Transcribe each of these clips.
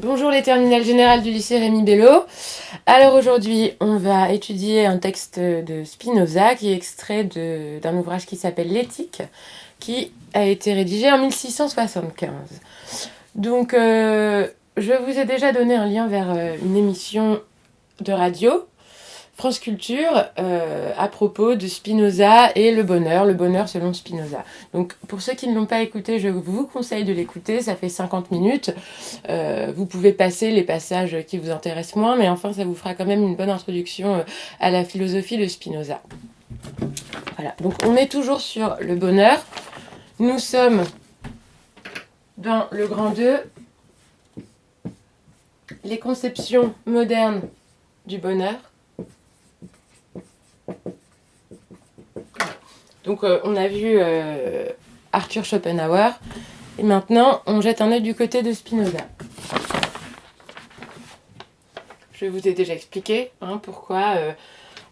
Bonjour les terminales générales du lycée Rémi Bello. Alors aujourd'hui, on va étudier un texte de Spinoza qui est extrait d'un ouvrage qui s'appelle L'Éthique, qui a été rédigé en 1675. Donc, je vous ai déjà donné un lien vers une émission de radio, France Culture, à propos de Spinoza et le bonheur selon Spinoza. Donc pour ceux qui ne l'ont pas écouté, je vous conseille de l'écouter, ça fait 50 minutes. Vous pouvez passer les passages qui vous intéressent moins, mais enfin ça vous fera quand même une bonne introduction à la philosophie de Spinoza. Voilà, donc on est toujours sur le bonheur. Nous sommes dans le grand 2, les conceptions modernes du bonheur. Donc on a vu Arthur Schopenhauer, et maintenant on jette un œil du côté de Spinoza. Je vous ai déjà expliqué pourquoi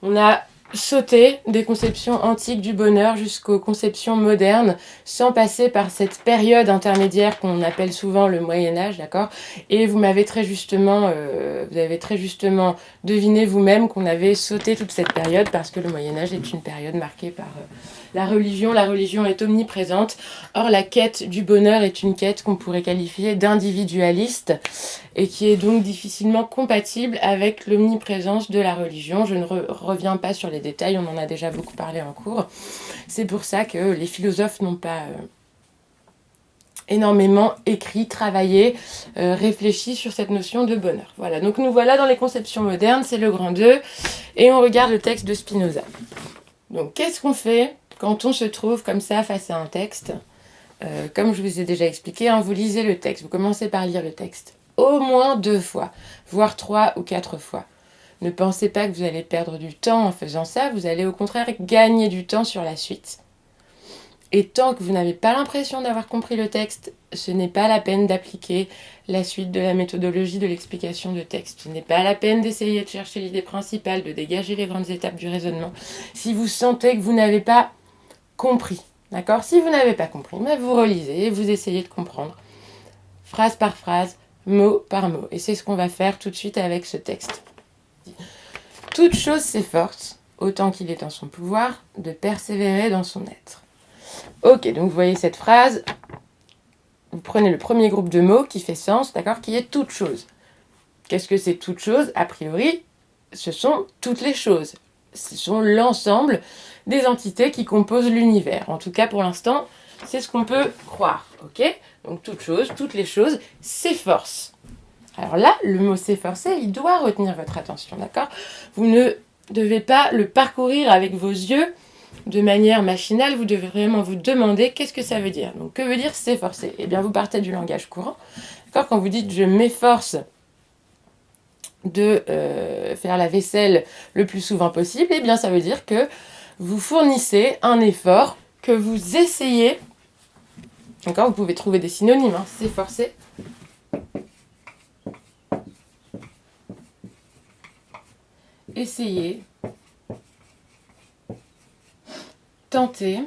on a sauté des conceptions antiques du bonheur jusqu'aux conceptions modernes, sans passer par cette période intermédiaire qu'on appelle souvent le Moyen-Âge, d'accord ? Et vous avez très justement deviné vous-même qu'on avait sauté toute cette période parce que le Moyen-Âge est une période marquée par la religion. La religion est omniprésente. Or, la quête du bonheur est une quête qu'on pourrait qualifier d'individualiste et qui est donc difficilement compatible avec l'omniprésence de la religion. Je ne reviens pas sur les détails, on en a déjà beaucoup parlé en cours. C'est pour ça que les philosophes n'ont pas énormément écrit, travaillé, réfléchi sur cette notion de bonheur. Voilà, donc nous voilà dans les conceptions modernes, c'est le grand 2, et on regarde le texte de Spinoza. Donc qu'est-ce qu'on fait quand on se trouve comme ça face à un texte ? Comme je vous ai déjà expliqué, vous lisez le texte, vous commencez par lire le texte au moins 2 fois, voire 3 ou 4 fois. Ne pensez pas que vous allez perdre du temps en faisant ça, vous allez au contraire gagner du temps sur la suite. Et tant que vous n'avez pas l'impression d'avoir compris le texte, ce n'est pas la peine d'appliquer la suite de la méthodologie de l'explication de texte. Ce n'est pas la peine d'essayer de chercher l'idée principale, de dégager les grandes étapes du raisonnement, si vous sentez que vous n'avez pas compris. D'accord ? Si vous n'avez pas compris, vous relisez et vous essayez de comprendre, phrase par phrase, mot par mot. Et c'est ce qu'on va faire tout de suite avec ce texte. Toute chose s'efforce, autant qu'il est en son pouvoir, de persévérer dans son être. Ok, donc vous voyez cette phrase, vous prenez le premier groupe de mots qui fait sens, d'accord, qui est toute chose. Qu'est-ce que c'est toute chose ? A priori, ce sont toutes les choses. Ce sont l'ensemble des entités qui composent l'univers. En tout cas, pour l'instant, c'est ce qu'on peut croire, ok ? Donc toute chose, toutes les choses s'efforcent. Alors là, le mot s'efforcer, il doit retenir votre attention, d'accord ? Vous ne devez pas le parcourir avec vos yeux de manière machinale, vous devez vraiment vous demander qu'est-ce que ça veut dire. Donc que veut dire s'efforcer ? Eh bien, vous partez du langage courant, d'accord ? Quand vous dites je m'efforce de faire la vaisselle le plus souvent possible, eh bien ça veut dire que vous fournissez un effort, que vous essayez, d'accord ? Vous pouvez trouver des synonymes, s'efforcer. Essayer, tenter,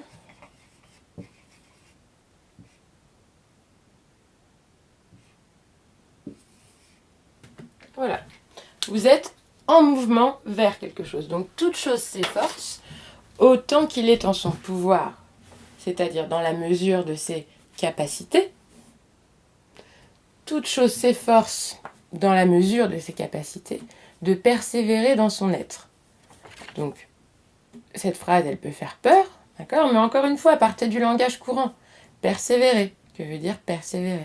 voilà. Vous êtes en mouvement vers quelque chose. Donc toute chose s'efforce autant qu'il est en son pouvoir, c'est-à-dire dans la mesure de ses capacités. Toute chose s'efforce dans la mesure de ses capacités de persévérer dans son être. Donc cette phrase, elle peut faire peur, d'accord ? Mais encore une fois, partez du langage courant. Persévérer. Que veut dire persévérer ?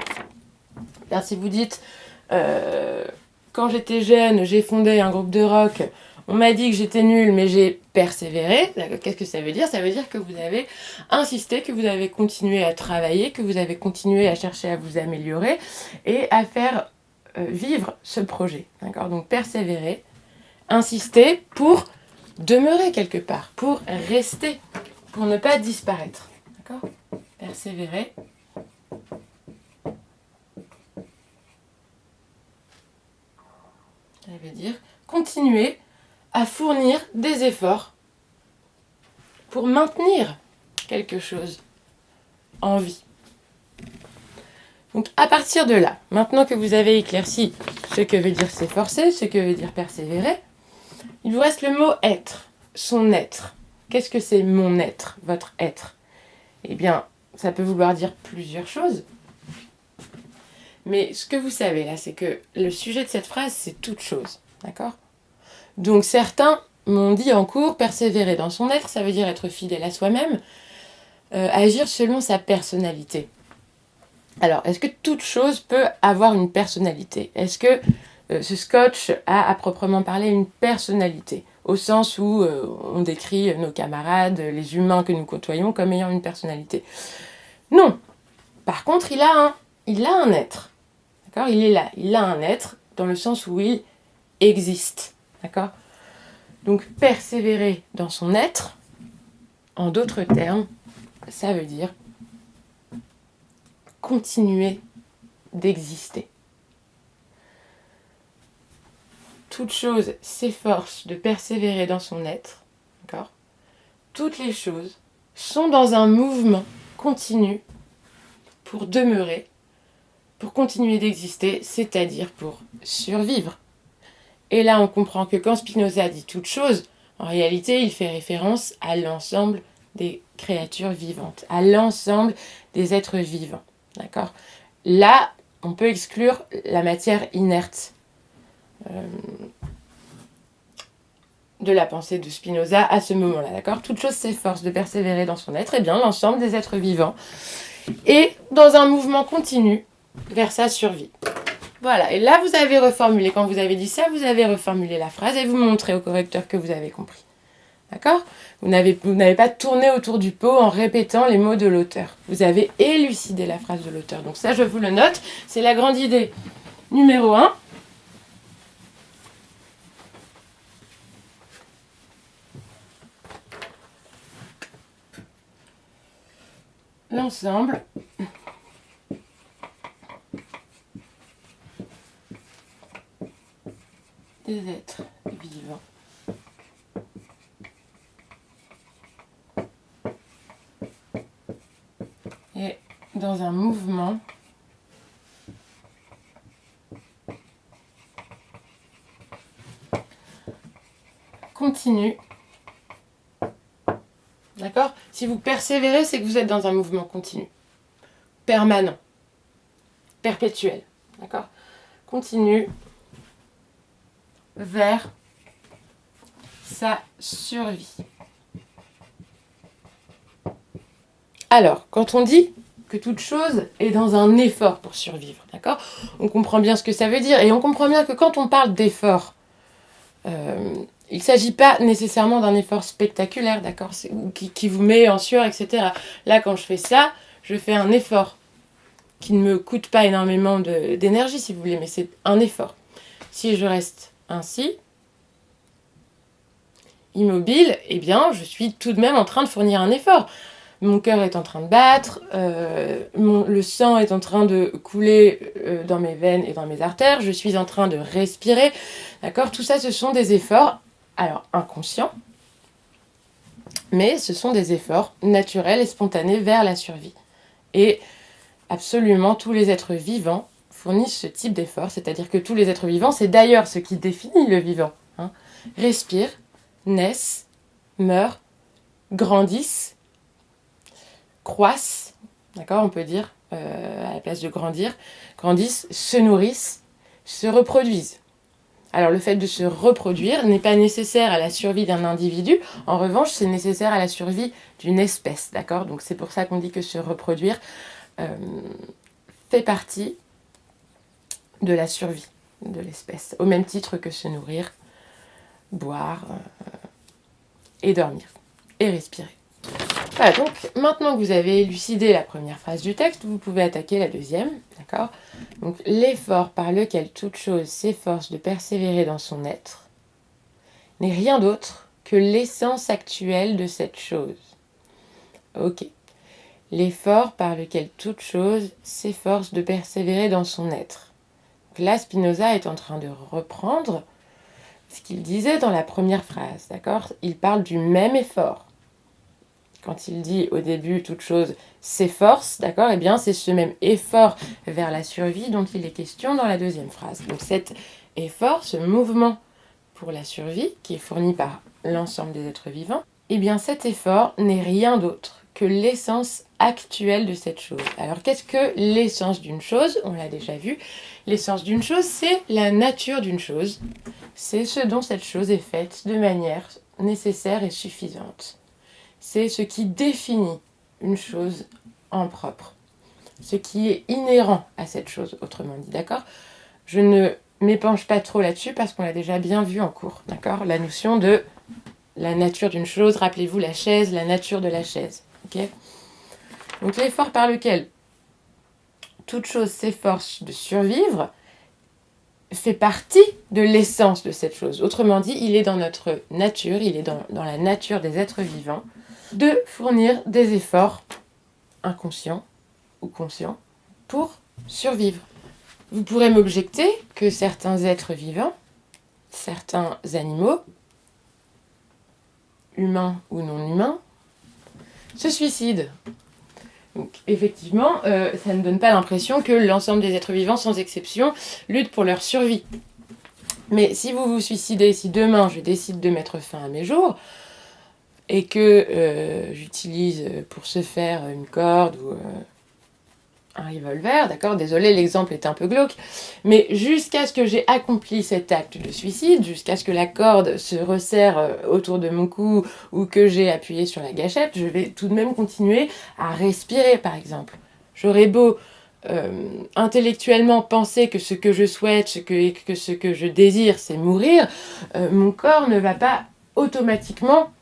Bien, si vous dites quand j'étais jeune, j'ai fondé un groupe de rock, on m'a dit que j'étais nulle, mais j'ai persévéré. Qu'est-ce que ça veut dire ? Ça veut dire que vous avez insisté, que vous avez continué à travailler, que vous avez continué à chercher à vous améliorer et à faire vivre ce projet. D'accord ? Donc persévérer, insister pour demeurer quelque part, pour rester, pour ne pas disparaître. D'accord ? Persévérer. Ça veut dire continuer à fournir des efforts pour maintenir quelque chose en vie. Donc à partir de là, maintenant que vous avez éclairci ce que veut dire s'efforcer, ce que veut dire persévérer, il vous reste le mot être, son être. Qu'est-ce que c'est mon être, votre être? Eh bien, ça peut vouloir dire plusieurs choses. Mais ce que vous savez là, c'est que le sujet de cette phrase, c'est toute chose. D'accord? Donc certains m'ont dit en cours, persévérer dans son être, ça veut dire être fidèle à soi-même, agir selon sa personnalité. Alors, est-ce que toute chose peut avoir une personnalité? Est-ce que ce scotch a à proprement parler une personnalité? Au sens où on décrit nos camarades, les humains que nous côtoyons comme ayant une personnalité. Non. Par contre, il a un être. D'accord? Il est là. Il a un être dans le sens où il existe. D'accord? Donc, persévérer dans son être, en d'autres termes, ça veut dire continuer d'exister. Toute chose s'efforce de persévérer dans son être. D'accord? Toutes les choses sont dans un mouvement continu pour demeurer, pour continuer d'exister, c'est-à-dire pour survivre. Et là, on comprend que quand Spinoza dit toute chose, en réalité, il fait référence à l'ensemble des créatures vivantes, à l'ensemble des êtres vivants. D'accord? Là, on peut exclure la matière inerte de la pensée de Spinoza à ce moment-là. D'accord? Toute chose s'efforce de persévérer dans son être, et bien l'ensemble des êtres vivants est dans un mouvement continu vers sa survie. Voilà, et là vous avez reformulé, quand vous avez dit ça, vous avez reformulé la phrase et vous montrez au correcteur que vous avez compris. D'accord? Vous n'avez pas tourné autour du pot en répétant les mots de l'auteur. Vous avez élucidé la phrase de l'auteur. Donc ça, je vous le note, c'est la grande idée numéro 1. L'ensemble des êtres vivants et dans un mouvement continu. D'accord? Si vous persévérez, c'est que vous êtes dans un mouvement continu, permanent, perpétuel. D'accord? Continu vers sa survie. Alors, quand on dit que toute chose est dans un effort pour survivre, d'accord? On comprend bien ce que ça veut dire, et on comprend bien que quand on parle d'effort, il ne s'agit pas nécessairement d'un effort spectaculaire, d'accord? Qui vous met en sueur, etc. Là, quand je fais ça, je fais un effort qui ne me coûte pas énormément d'énergie, si vous voulez, mais c'est un effort. Si je reste ainsi, immobile, eh bien, je suis tout de même en train de fournir un effort. Mon cœur est en train de battre, le sang est en train de couler dans mes veines et dans mes artères, je suis en train de respirer, d'accord? Tout ça, ce sont des efforts, alors inconscients, mais ce sont des efforts naturels et spontanés vers la survie. Et absolument tous les êtres vivants fournissent ce type d'effort, c'est-à-dire que tous les êtres vivants, c'est d'ailleurs ce qui définit le vivant, hein, respirent, naissent, meurent, grandissent, croissent, d'accord, on peut dire, à la place de grandir, grandissent, se nourrissent, se reproduisent. Alors le fait de se reproduire n'est pas nécessaire à la survie d'un individu, en revanche c'est nécessaire à la survie d'une espèce, d'accord? Donc c'est pour ça qu'on dit que se reproduire fait partie de la survie de l'espèce, au même titre que se nourrir, boire et dormir et respirer. Voilà, donc maintenant que vous avez élucidé la première phrase du texte, vous pouvez attaquer la deuxième, d'accord? Donc l'effort par lequel toute chose s'efforce de persévérer dans son être n'est rien d'autre que l'essence actuelle de cette chose. Ok. L'effort par lequel toute chose s'efforce de persévérer dans son être. Donc là, Spinoza est en train de reprendre ce qu'il disait dans la première phrase, d'accord? Il parle du même effort. quand il dit au début toute chose s'efforce, d'accord, eh bien c'est ce même effort vers la survie dont il est question dans la deuxième phrase. Donc cet effort, ce mouvement pour la survie qui est fourni par l'ensemble des êtres vivants, eh bien cet effort n'est rien d'autre que l'essence actuelle de cette chose. Alors qu'est-ce que l'essence d'une chose? On l'a déjà vu. L'essence d'une chose, c'est la nature d'une chose. C'est ce dont cette chose est faite de manière nécessaire et suffisante. C'est ce qui définit une chose en propre. Ce qui est inhérent à cette chose, autrement dit, d'accord? Je ne m'épanche pas trop là-dessus parce qu'on l'a déjà bien vu en cours, d'accord? La notion de la nature d'une chose, rappelez-vous la chaise, la nature de la chaise, ok? Donc l'effort par lequel toute chose s'efforce de survivre fait partie de l'essence de cette chose. Autrement dit, il est dans notre nature, il est dans la nature des êtres vivants de fournir des efforts inconscients ou conscients pour survivre. Vous pourrez m'objecter que certains êtres vivants, certains animaux, humains ou non humains, se suicident. Donc, effectivement, ça ne donne pas l'impression que l'ensemble des êtres vivants, sans exception, luttent pour leur survie. Mais si vous vous suicidez, si demain je décide de mettre fin à mes jours, et que j'utilise pour ce faire une corde ou un revolver, d'accord, désolé, l'exemple est un peu glauque, mais jusqu'à ce que j'ai accompli cet acte de suicide, jusqu'à ce que la corde se resserre autour de mon cou ou que j'ai appuyé sur la gâchette, je vais tout de même continuer à respirer, par exemple. J'aurais beau intellectuellement penser que ce que je souhaite, que ce que je désire, c'est mourir, mon corps ne va pas automatiquement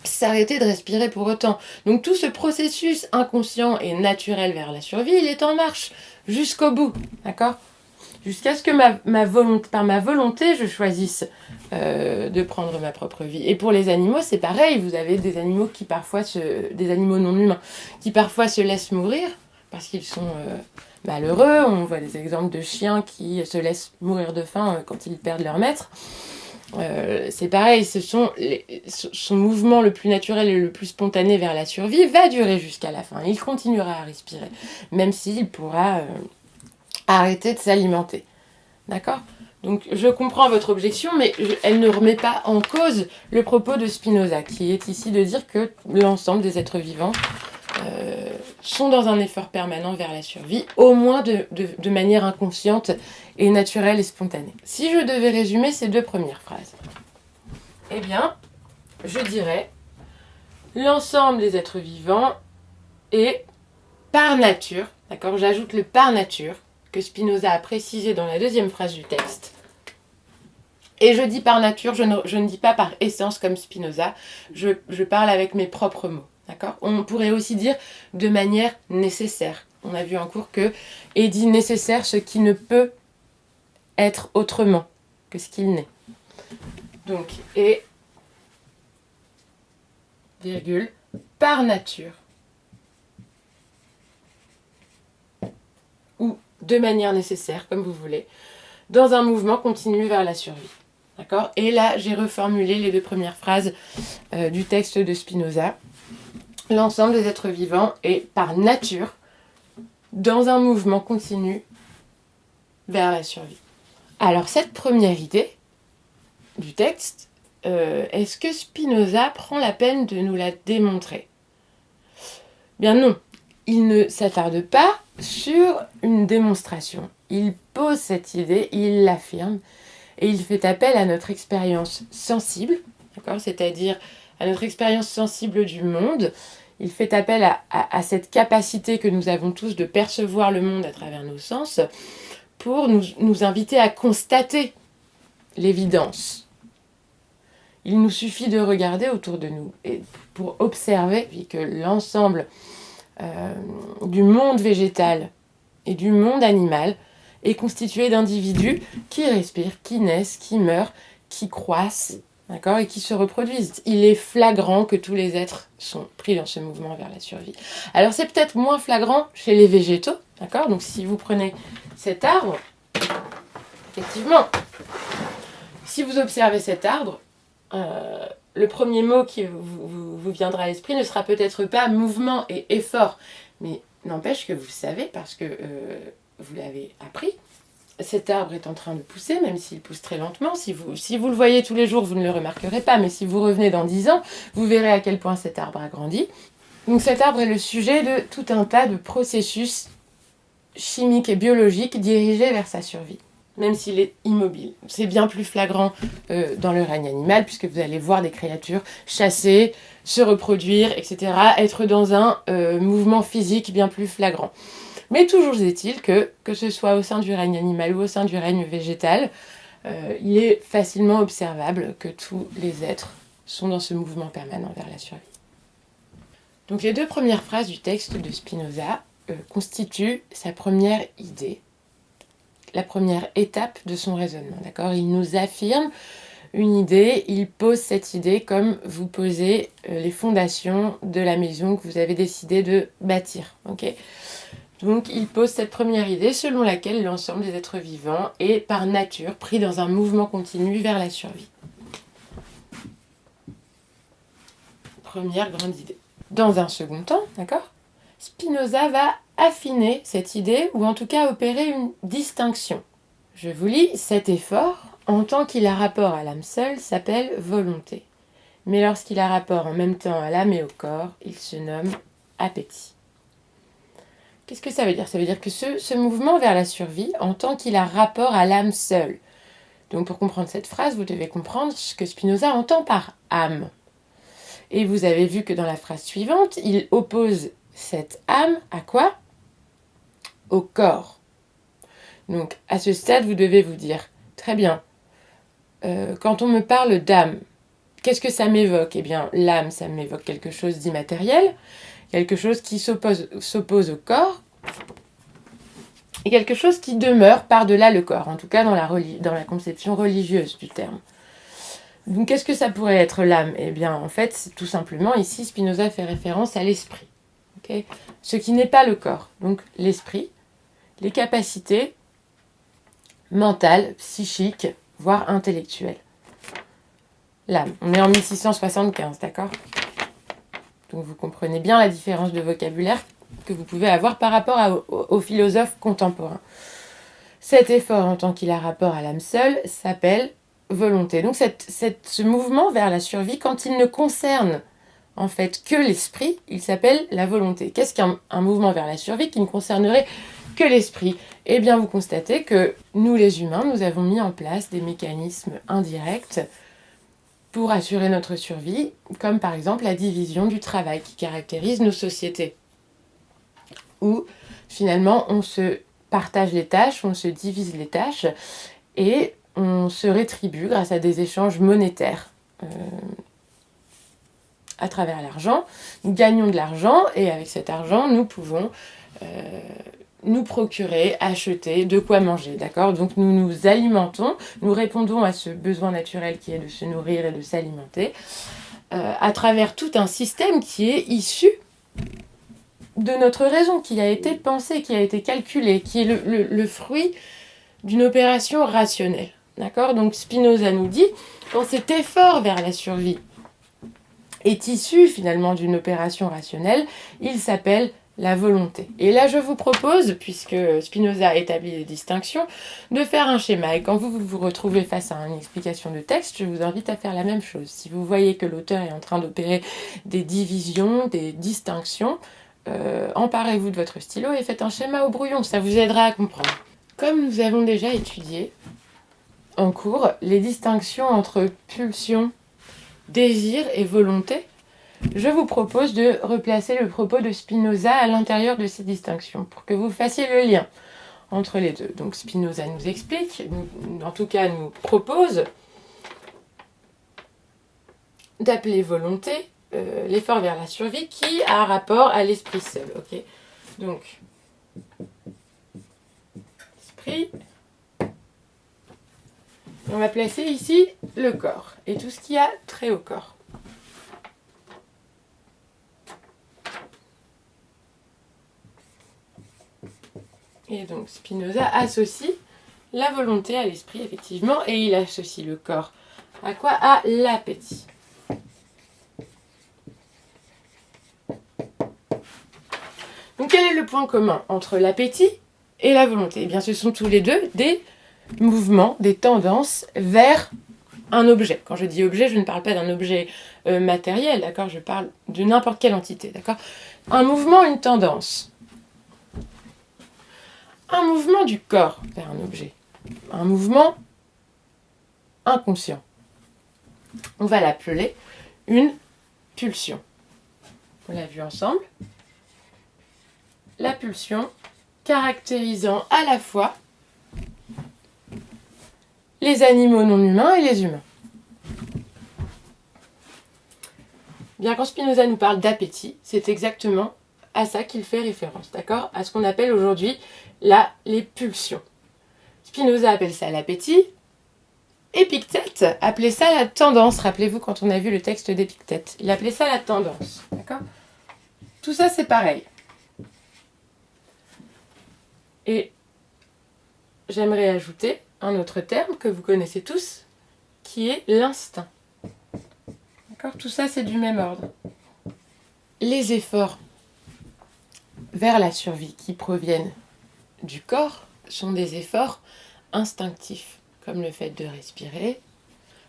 s'arrêter de respirer pour autant. Donc tout ce processus inconscient et naturel vers la survie, il est en marche jusqu'au bout, d'accord? Jusqu'à ce que par ma volonté, je choisisse de prendre ma propre vie. Et pour les animaux, c'est pareil. Vous avez des animaux des animaux non humains, qui parfois se laissent mourir parce qu'ils sont malheureux. On voit des exemples de chiens qui se laissent mourir de faim quand ils perdent leur maître. C'est pareil, son mouvement le plus naturel et le plus spontané vers la survie va durer jusqu'à la fin. Il continuera à respirer, même s'il pourra arrêter de s'alimenter. D'accord? Donc je comprends votre objection, mais elle ne remet pas en cause le propos de Spinoza, qui est ici de dire que l'ensemble des êtres vivants sont dans un effort permanent vers la survie, au moins de manière inconsciente et naturelle et spontanée. Si je devais résumer ces deux premières phrases, eh bien, je dirais l'ensemble des êtres vivants est par nature, d'accord, j'ajoute le par nature, que Spinoza a précisé dans la deuxième phrase du texte. Et je dis par nature, je ne dis pas par essence comme Spinoza, je parle avec mes propres mots. D'accord ? On pourrait aussi dire de manière nécessaire. On a vu en cours que est dit nécessaire ce qui ne peut être autrement que ce qu'il n'est. Donc, et, virgule, par nature. Ou de manière nécessaire, comme vous voulez, dans un mouvement continu vers la survie. D'accord ? Et là, j'ai reformulé les deux premières phrases du texte de Spinoza. L'ensemble des êtres vivants est par nature dans un mouvement continu vers la survie. Alors cette première idée du texte, est-ce que Spinoza prend la peine de nous la démontrer ? Bien non, il ne s'attarde pas sur une démonstration. Il pose cette idée, il l'affirme et il fait appel à notre expérience sensible, d'accord ? C'est-à-dire à notre expérience sensible du monde. Il fait appel à cette capacité que nous avons tous de percevoir le monde à travers nos sens pour nous inviter à constater l'évidence. Il nous suffit de regarder autour de nous et pour observer que l'ensemble du monde végétal et du monde animal est constitué d'individus qui respirent, qui naissent, qui meurent, qui croissent, d'accord, et qui se reproduisent. Il est flagrant que tous les êtres sont pris dans ce mouvement vers la survie. Alors c'est peut-être moins flagrant chez les végétaux, d'accord ? Donc si vous prenez cet arbre, effectivement, si vous observez cet arbre, le premier mot qui vous viendra à l'esprit ne sera peut-être pas mouvement et effort, mais n'empêche que vous savez, parce que vous l'avez appris, cet arbre est en train de pousser, même s'il pousse très lentement. Si vous le voyez tous les jours, vous ne le remarquerez pas, mais si vous revenez dans 10 ans, vous verrez à quel point cet arbre a grandi. Donc cet arbre est le sujet de tout un tas de processus chimiques et biologiques dirigés vers sa survie, même s'il est immobile. C'est bien plus flagrant dans le règne animal, puisque vous allez voir des créatures chasser, se reproduire, etc., être dans un mouvement physique bien plus flagrant. Mais toujours est-il que ce soit au sein du règne animal ou au sein du règne végétal, il est facilement observable que tous les êtres sont dans ce mouvement permanent vers la survie. Donc les 2 premières phrases du texte de Spinoza constituent sa première idée, la première étape de son raisonnement. D'accord ? Il nous affirme une idée, il pose cette idée comme vous posez les fondations de la maison que vous avez décidé de bâtir. Okay ? Donc il pose cette première idée selon laquelle l'ensemble des êtres vivants est par nature pris dans un mouvement continu vers la survie. Première grande idée. Dans un second temps, d'accord, Spinoza va affiner cette idée, ou en tout cas opérer une distinction. Je vous lis, cet effort, en tant qu'il a rapport à l'âme seule, s'appelle volonté. Mais lorsqu'il a rapport en même temps à l'âme et au corps, il se nomme appétit. Qu'est-ce que ça veut dire ? Ça veut dire que ce mouvement vers la survie, en tant qu'il a rapport à l'âme seule. Donc pour comprendre cette phrase, vous devez comprendre ce que Spinoza entend par âme. Et vous avez vu que dans la phrase suivante, il oppose cette âme à quoi ? Au corps. Donc à ce stade, vous devez vous dire, très bien, quand on me parle d'âme, qu'est-ce que ça m'évoque ? Eh bien, l'âme, ça m'évoque quelque chose d'immatériel, quelque chose qui s'oppose au corps, et quelque chose qui demeure par-delà le corps, en tout cas dans la conception religieuse du terme. Donc qu'est-ce que ça pourrait être l'âme ? Eh bien, en fait, tout simplement, ici, Spinoza fait référence à l'esprit. Okay ? Ce qui n'est pas le corps. Donc l'esprit, les capacités mentales, psychiques, voire intellectuelles. L'âme. On est en 1675, d'accord ? Donc vous comprenez bien la différence de vocabulaire que vous pouvez avoir par rapport aux philosophes contemporains. Cet effort, en tant qu'il a rapport à l'âme seule, s'appelle volonté. Donc ce mouvement vers la survie, quand il ne concerne en fait que l'esprit, il s'appelle la volonté. Qu'est-ce qu'un mouvement vers la survie qui ne concernerait que l'esprit ? Eh bien, vous constatez que nous, les humains, nous avons mis en place des mécanismes indirects pour assurer notre survie, comme par exemple la division du travail qui caractérise nos sociétés, où finalement on se partage les tâches, on se divise les tâches et on se rétribue grâce à des échanges monétaires à travers l'argent. Nous gagnons de l'argent et avec cet argent, nous pouvons nous procurer, acheter de quoi manger, d'accord ? Donc nous nous alimentons, nous répondons à ce besoin naturel qui est de se nourrir et de s'alimenter à travers tout un système qui est issu de notre raison, qui a été pensé, qui a été calculé, qui est le fruit d'une opération rationnelle, d'accord ? Donc Spinoza nous dit, quand cet effort vers la survie est issu finalement d'une opération rationnelle, il s'appelle la volonté. Et là, je vous propose, puisque Spinoza établit des distinctions, de faire un schéma. Et quand vous vous retrouvez face à une explication de texte, je vous invite à faire la même chose. Si vous voyez que l'auteur est en train d'opérer des divisions, des distinctions, emparez-vous de votre stylo et faites un schéma au brouillon. Ça vous aidera à comprendre. Comme nous avons déjà étudié en cours les distinctions entre pulsion, désir et volonté, je vous propose de replacer le propos de Spinoza à l'intérieur de ces distinctions pour que vous fassiez le lien entre les deux. Donc Spinoza nous explique, en tout cas nous propose d'appeler volonté l'effort vers la survie qui a rapport à l'esprit seul. Okay ? Donc, esprit, on va placer ici le corps et tout ce qui a trait au corps. Et donc Spinoza associe la volonté à l'esprit, effectivement, et il associe le corps à quoi ? À l'appétit. quel est le point commun entre l'appétit et la volonté? Eh bien, ce sont tous les deux des mouvements, des tendances vers un objet. Quand je dis objet, je ne parle pas d'un objet matériel, d'accord? Je parle de n'importe quelle entité, d'accord? Un mouvement, une tendance. Un mouvement du corps vers un objet. Un mouvement inconscient. On va l'appeler une pulsion. On l'a vu ensemble. La pulsion caractérisant à la fois les animaux non humains et les humains. Bien, quand Spinoza nous parle d'appétit, c'est exactement à ça qu'il fait référence, d'accord? À ce qu'on appelle aujourd'hui les pulsions. Spinoza appelle ça l'appétit. Épictète appelait ça la tendance. Rappelez-vous quand on a vu le texte d'Épictète. Il appelait ça la tendance, d'accord? Tout ça, c'est pareil. Et j'aimerais ajouter un autre terme que vous connaissez tous, qui est l'instinct. D'accord? Tout ça, c'est du même ordre. Les efforts vers la survie qui proviennent du corps sont des efforts instinctifs, comme le fait de respirer,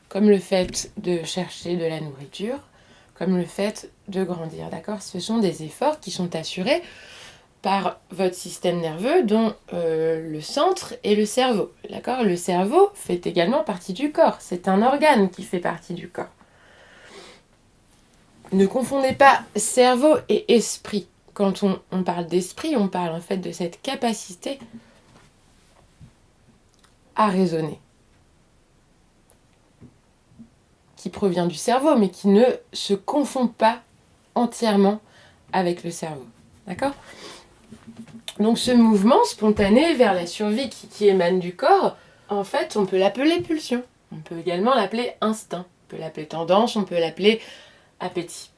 comme le fait de chercher de la nourriture, comme le fait de grandir. D'accord? Ce sont des efforts qui sont assurés par votre système nerveux, dont le centre est le cerveau. D'accord? Le cerveau fait également partie du corps. C'est un organe qui fait partie du corps. Ne confondez pas cerveau et esprit. Quand on parle d'esprit, on parle en fait de cette capacité à raisonner, qui provient du cerveau, mais qui ne se confond pas entièrement avec le cerveau. D'accord? Donc ce mouvement spontané vers la survie qui émane du corps, en fait, on peut l'appeler pulsion. On peut également l'appeler instinct. On peut l'appeler tendance, on peut l'appeler appétit.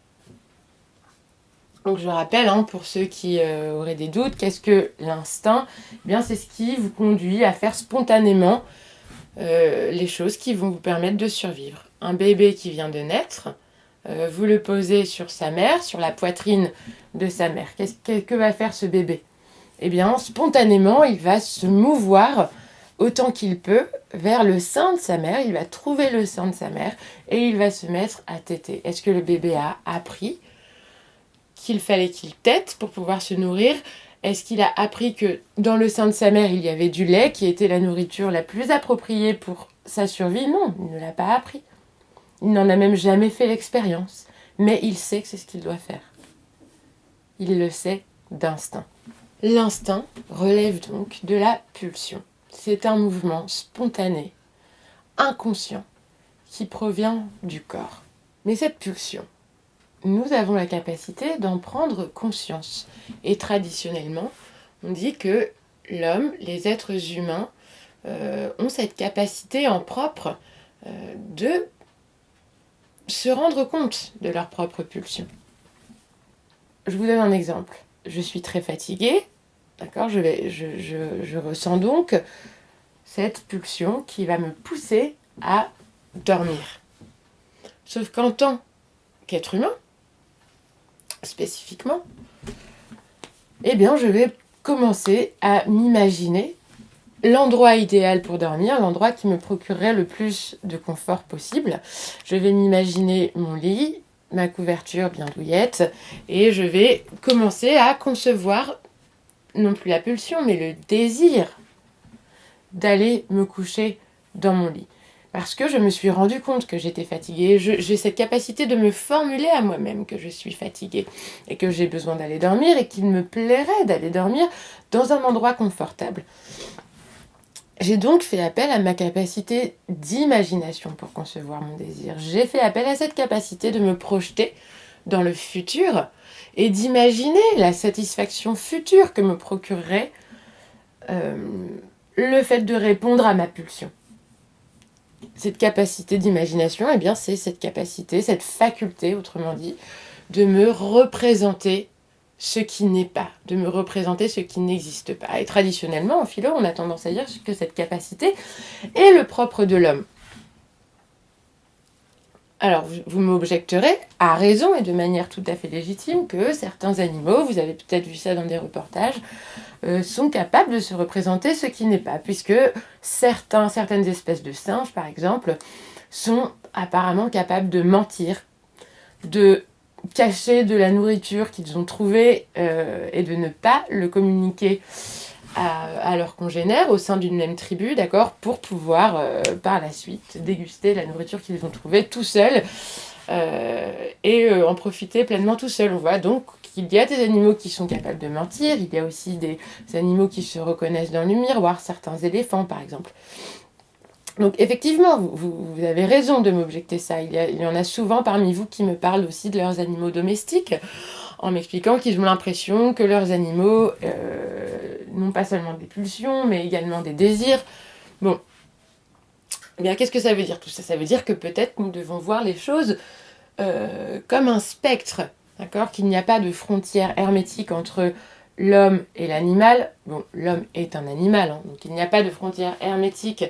Donc je rappelle, pour ceux qui auraient des doutes, qu'est-ce que l'instinct? Eh bien, c'est ce qui vous conduit à faire spontanément les choses qui vont vous permettre de survivre. Un bébé qui vient de naître, vous le posez sur sa mère, sur la poitrine de sa mère. Que va faire ce bébé? Eh bien, spontanément, il va se mouvoir autant qu'il peut vers le sein de sa mère. Il va trouver le sein de sa mère et il va se mettre à téter. Est-ce que le bébé a appris qu'il fallait qu'il tète pour pouvoir se nourrir? Est-ce qu'il a appris que dans le sein de sa mère, il y avait du lait qui était la nourriture la plus appropriée pour sa survie? Non, il ne l'a pas appris. Il n'en a même jamais fait l'expérience. Mais il sait que c'est ce qu'il doit faire. Il le sait d'instinct. L'instinct relève donc de la pulsion. C'est un mouvement spontané, inconscient, qui provient du corps. Mais cette pulsion, nous avons la capacité d'en prendre conscience. Et traditionnellement, on dit que l'homme, les êtres humains, ont cette capacité en propre de se rendre compte de leur propre pulsion. Je vous donne un exemple. Je suis très fatiguée, d'accord? Je ressens donc cette pulsion qui va me pousser à dormir. Sauf qu'en tant qu'être humain, spécifiquement, eh bien, je vais commencer à m'imaginer l'endroit idéal pour dormir, l'endroit qui me procurerait le plus de confort possible. Je vais m'imaginer mon lit, ma couverture bien douillette, et je vais commencer à concevoir non plus la pulsion, mais le désir d'aller me coucher dans mon lit. Parce que je me suis rendu compte que j'étais fatiguée. J'ai cette capacité de me formuler à moi-même que je suis fatiguée et que j'ai besoin d'aller dormir et qu'il me plairait d'aller dormir dans un endroit confortable. J'ai donc fait appel à ma capacité d'imagination pour concevoir mon désir. J'ai fait appel à cette capacité de me projeter dans le futur et d'imaginer la satisfaction future que me procurerait le fait de répondre à ma pulsion. Cette capacité d'imagination, eh bien, c'est cette capacité, cette faculté, autrement dit, de me représenter ce qui n'est pas, de me représenter ce qui n'existe pas. Et traditionnellement, en philo, on a tendance à dire que cette capacité est le propre de l'homme. Alors, vous m'objecterez, à raison et de manière tout à fait légitime, que certains animaux, vous avez peut-être vu ça dans des reportages, sont capables de se représenter ce qui n'est pas, puisque certaines espèces de singes, par exemple, sont apparemment capables de mentir, de cacher de la nourriture qu'ils ont trouvée et de ne pas le communiquer à leurs congénères au sein d'une même tribu, d'accord, pour pouvoir par la suite déguster la nourriture qu'ils ont trouvée tout seuls et en profiter pleinement tout seuls. On voit donc qu'il y a des animaux qui sont capables de mentir, il y a aussi des animaux qui se reconnaissent dans le miroir, certains éléphants par exemple. Donc effectivement, vous avez raison de m'objecter ça. Il y en a souvent parmi vous qui me parlent aussi de leurs animaux domestiques, en m'expliquant qu'ils ont l'impression que leurs animaux n'ont pas seulement des pulsions, mais également des désirs. Bon, eh bien qu'est-ce que ça veut dire tout ça? Ça veut dire que peut-être nous devons voir les choses comme un spectre, d'accord? Qu'il n'y a pas de frontière hermétique entre l'homme et l'animal. Bon, l'homme est un animal, hein, donc il n'y a pas de frontière hermétique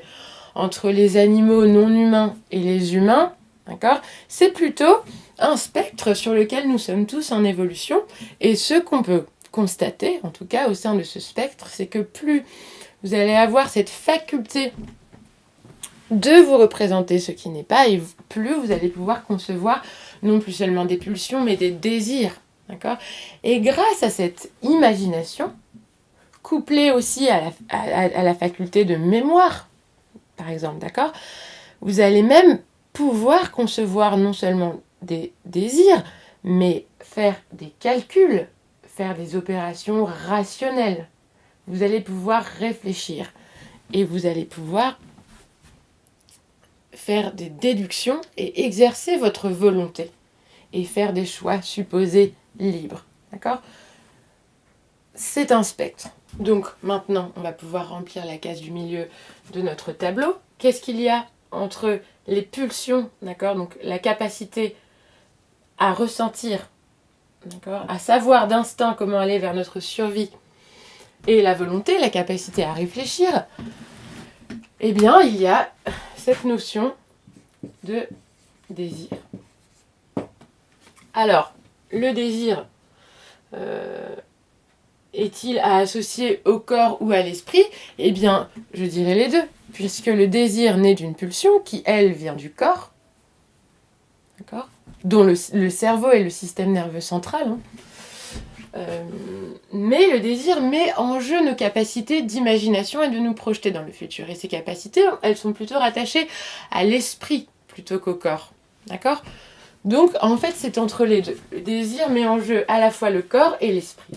entre les animaux non humains et les humains, d'accord? C'est plutôt un spectre sur lequel nous sommes tous en évolution, et ce qu'on peut constater, en tout cas au sein de ce spectre, c'est que plus vous allez avoir cette faculté de vous représenter ce qui n'est pas, et plus vous allez pouvoir concevoir non plus seulement des pulsions, mais des désirs, d'accord? Et grâce à cette imagination, couplée aussi à la faculté de mémoire, par exemple, d'accord? Vous allez même pouvoir concevoir non seulement des désirs, mais faire des calculs, faire des opérations rationnelles. Vous allez pouvoir réfléchir et vous allez pouvoir faire des déductions et exercer votre volonté et faire des choix supposés libres, d'accord? C'est un spectre. Donc maintenant, on va pouvoir remplir la case du milieu de notre tableau. Qu'est-ce qu'il y a entre les pulsions, d'accord, donc la capacité à ressentir, d'accord, à savoir d'instinct comment aller vers notre survie, et la volonté, la capacité à réfléchir? Eh bien, il y a cette notion de désir. Alors, le désir est-il à associer au corps ou à l'esprit? Eh bien, je dirais les deux, puisque le désir naît d'une pulsion qui, elle, vient du corps, d'accord, dont le cerveau est le système nerveux central. Mais le désir met en jeu nos capacités d'imagination et de nous projeter dans le futur. Et ces capacités, elles sont plutôt rattachées à l'esprit plutôt qu'au corps, d'accord? Donc, en fait, c'est entre les deux. Le désir met en jeu à la fois le corps et l'esprit.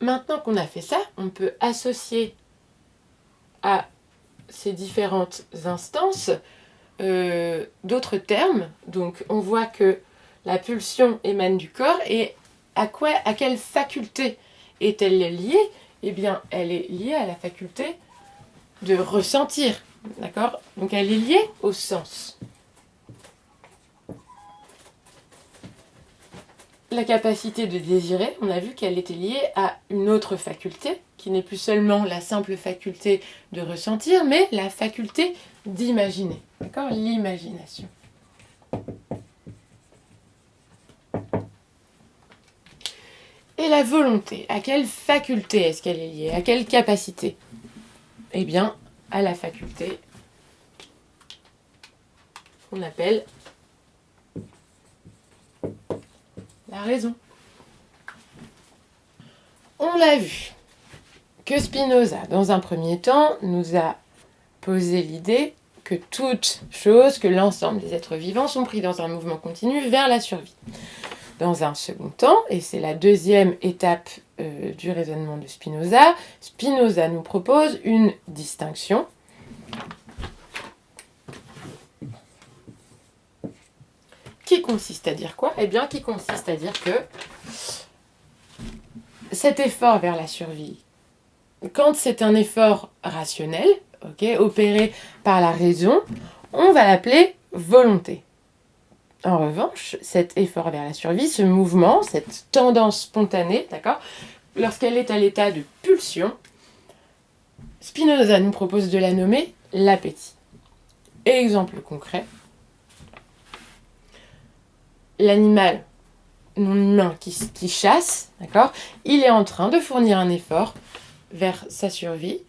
Maintenant qu'on a fait ça, on peut associer à ces différentes instances d'autres termes. Donc on voit que la pulsion émane du corps, et à quelle faculté est-elle liée? Eh bien, elle est liée à la faculté de ressentir, d'accord? Donc elle est liée au sens. La capacité de désirer, on a vu qu'elle était liée à une autre faculté, qui n'est plus seulement la simple faculté de ressentir, mais la faculté d'imaginer, d'accord? L'imagination. Et la volonté, à quelle faculté est-ce qu'elle est liée? À quelle capacité? Eh bien, à la faculté qu'on appelle la raison. On l'a vu que Spinoza, dans un premier temps, nous a posé l'idée que toutes choses, que l'ensemble des êtres vivants sont pris dans un mouvement continu vers la survie. Dans un second temps, et c'est la deuxième étape du raisonnement de Spinoza, Spinoza nous propose une distinction qui consiste à dire quoi? Eh bien, qui consiste à dire que cet effort vers la survie, quand c'est un effort rationnel, opéré par la raison, on va l'appeler volonté. En revanche, cet effort vers la survie, ce mouvement, cette tendance spontanée, d'accord, lorsqu'elle est à l'état de pulsion, Spinoza nous propose de la nommer l'appétit. Exemple concret, l'animal non humain qui chasse, d'accord, il est en train de fournir un effort vers sa survie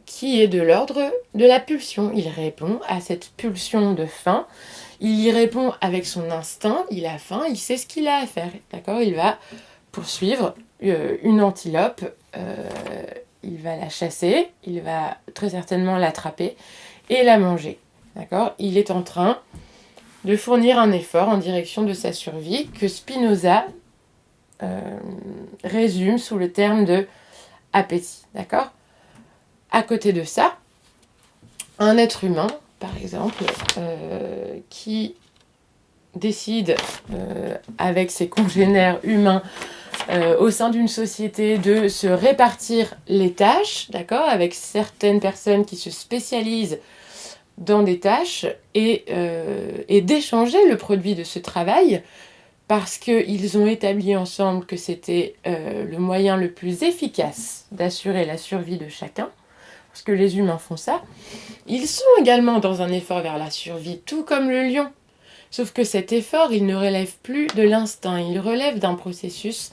qui est de l'ordre de la pulsion. Il répond à cette pulsion de faim, il y répond avec son instinct, il a faim, il sait ce qu'il a à faire, d'accord, il va poursuivre une antilope, il va la chasser, il va très certainement l'attraper et la manger, d'accord, il est en train de fournir un effort en direction de sa survie que Spinoza résume sous le terme de appétit, d'accord. À côté de ça, un être humain, par exemple, qui décide avec ses congénères humains au sein d'une société de se répartir les tâches, d'accord, avec certaines personnes qui se spécialisent dans des tâches et d'échanger le produit de ce travail parce qu'ils ont établi ensemble que c'était le moyen le plus efficace d'assurer la survie de chacun, parce que les humains font ça. Ils sont également dans un effort vers la survie, tout comme le lion. Sauf que cet effort, il ne relève plus de l'instinct, il relève d'un processus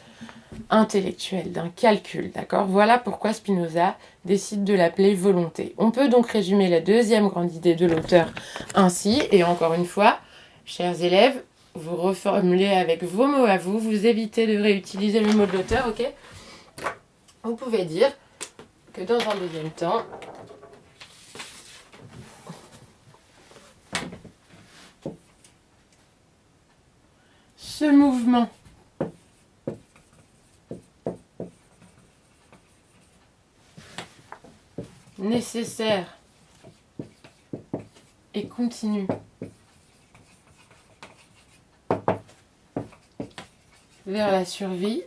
intellectuel, d'un calcul, d'accord ? Voilà pourquoi Spinoza décide de l'appeler volonté. On peut donc résumer la deuxième grande idée de l'auteur ainsi, et encore une fois, chers élèves, vous reformulez avec vos mots à vous, vous évitez de réutiliser le mot de l'auteur, ok ? Vous pouvez dire que dans un deuxième temps, ce mouvement nécessaire et continu vers la survie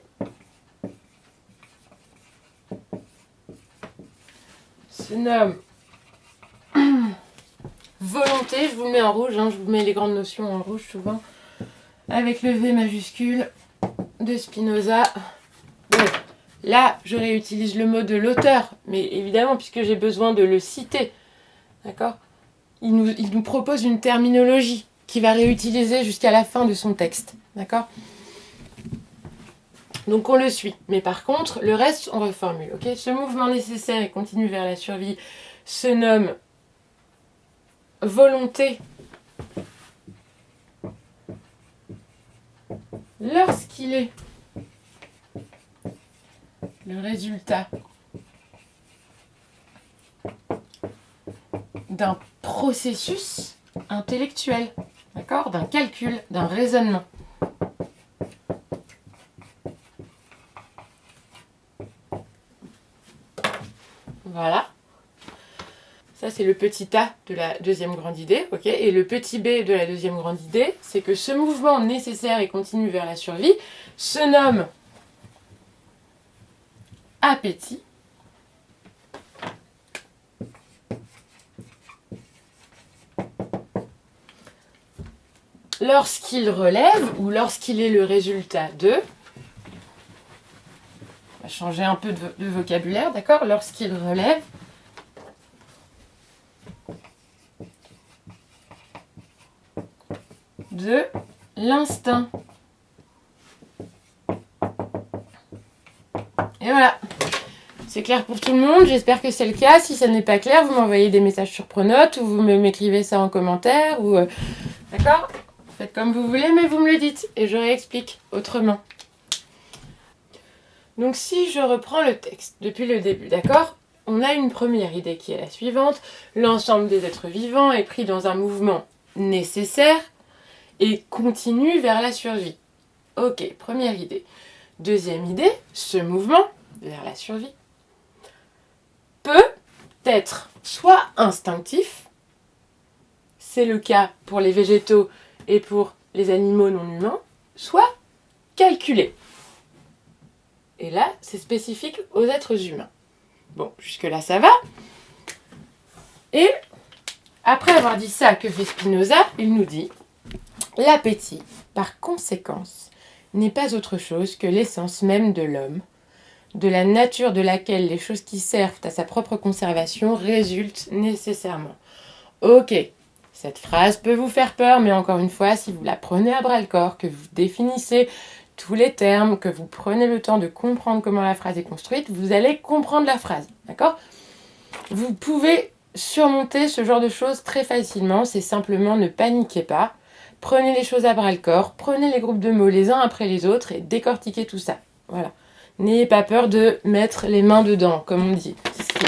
se nomme volonté. Je vous le mets en rouge, je vous mets les grandes notions en rouge souvent, avec le V majuscule de Spinoza. Bon, là, je réutilise le mot de l'auteur, mais évidemment, puisque j'ai besoin de le citer, d'accord ? Il nous propose une terminologie qu'il va réutiliser jusqu'à la fin de son texte, d'accord ? Donc on le suit, mais par contre, le reste, on reformule, ok ? Ce mouvement nécessaire et continu vers la survie se nomme volonté lorsqu'il est le résultat d'un processus intellectuel, d'accord, d'un calcul, d'un raisonnement. Voilà. Ça, c'est le petit A de la deuxième grande idée, ok ? Et le petit B de la deuxième grande idée, c'est que ce mouvement nécessaire et continu vers la survie se nomme appétit. Lorsqu'il relève ou lorsqu'il est le résultat de, on va changer un peu de vocabulaire, d'accord ? Lorsqu'il relève de l'instinct. Et voilà. C'est clair pour tout le monde, j'espère que c'est le cas. Si ça n'est pas clair, vous m'envoyez des messages sur Pronote ou vous m'écrivez ça en commentaire. Ou d'accord ? Faites comme vous voulez, mais vous me le dites et je réexplique autrement. Donc si je reprends le texte depuis le début, d'accord ? On a une première idée qui est la suivante. L'ensemble des êtres vivants est pris dans un mouvement nécessaire et continue vers la survie. Ok, première idée. Deuxième idée, ce mouvement vers la survie peut être soit instinctif, c'est le cas pour les végétaux et pour les animaux non humains, soit calculé. Et là, c'est spécifique aux êtres humains. Bon, jusque-là, ça va. Et après avoir dit ça, que fait Spinoza ? Il nous dit « L'appétit, par conséquence, n'est pas autre chose que l'essence même de l'homme, de la nature de laquelle les choses qui servent à sa propre conservation résultent nécessairement. Ok, cette phrase peut vous faire peur, mais encore une fois, si vous la prenez à bras-le-corps, que vous définissez tous les termes, que vous prenez le temps de comprendre comment la phrase est construite, vous allez comprendre la phrase, d'accord ? Vous pouvez surmonter ce genre de choses très facilement, c'est simplement ne paniquez pas. Prenez les choses à bras-le-corps, prenez les groupes de mots les uns après les autres et décortiquez tout ça. Voilà. N'ayez pas peur de mettre les mains dedans, comme on dit.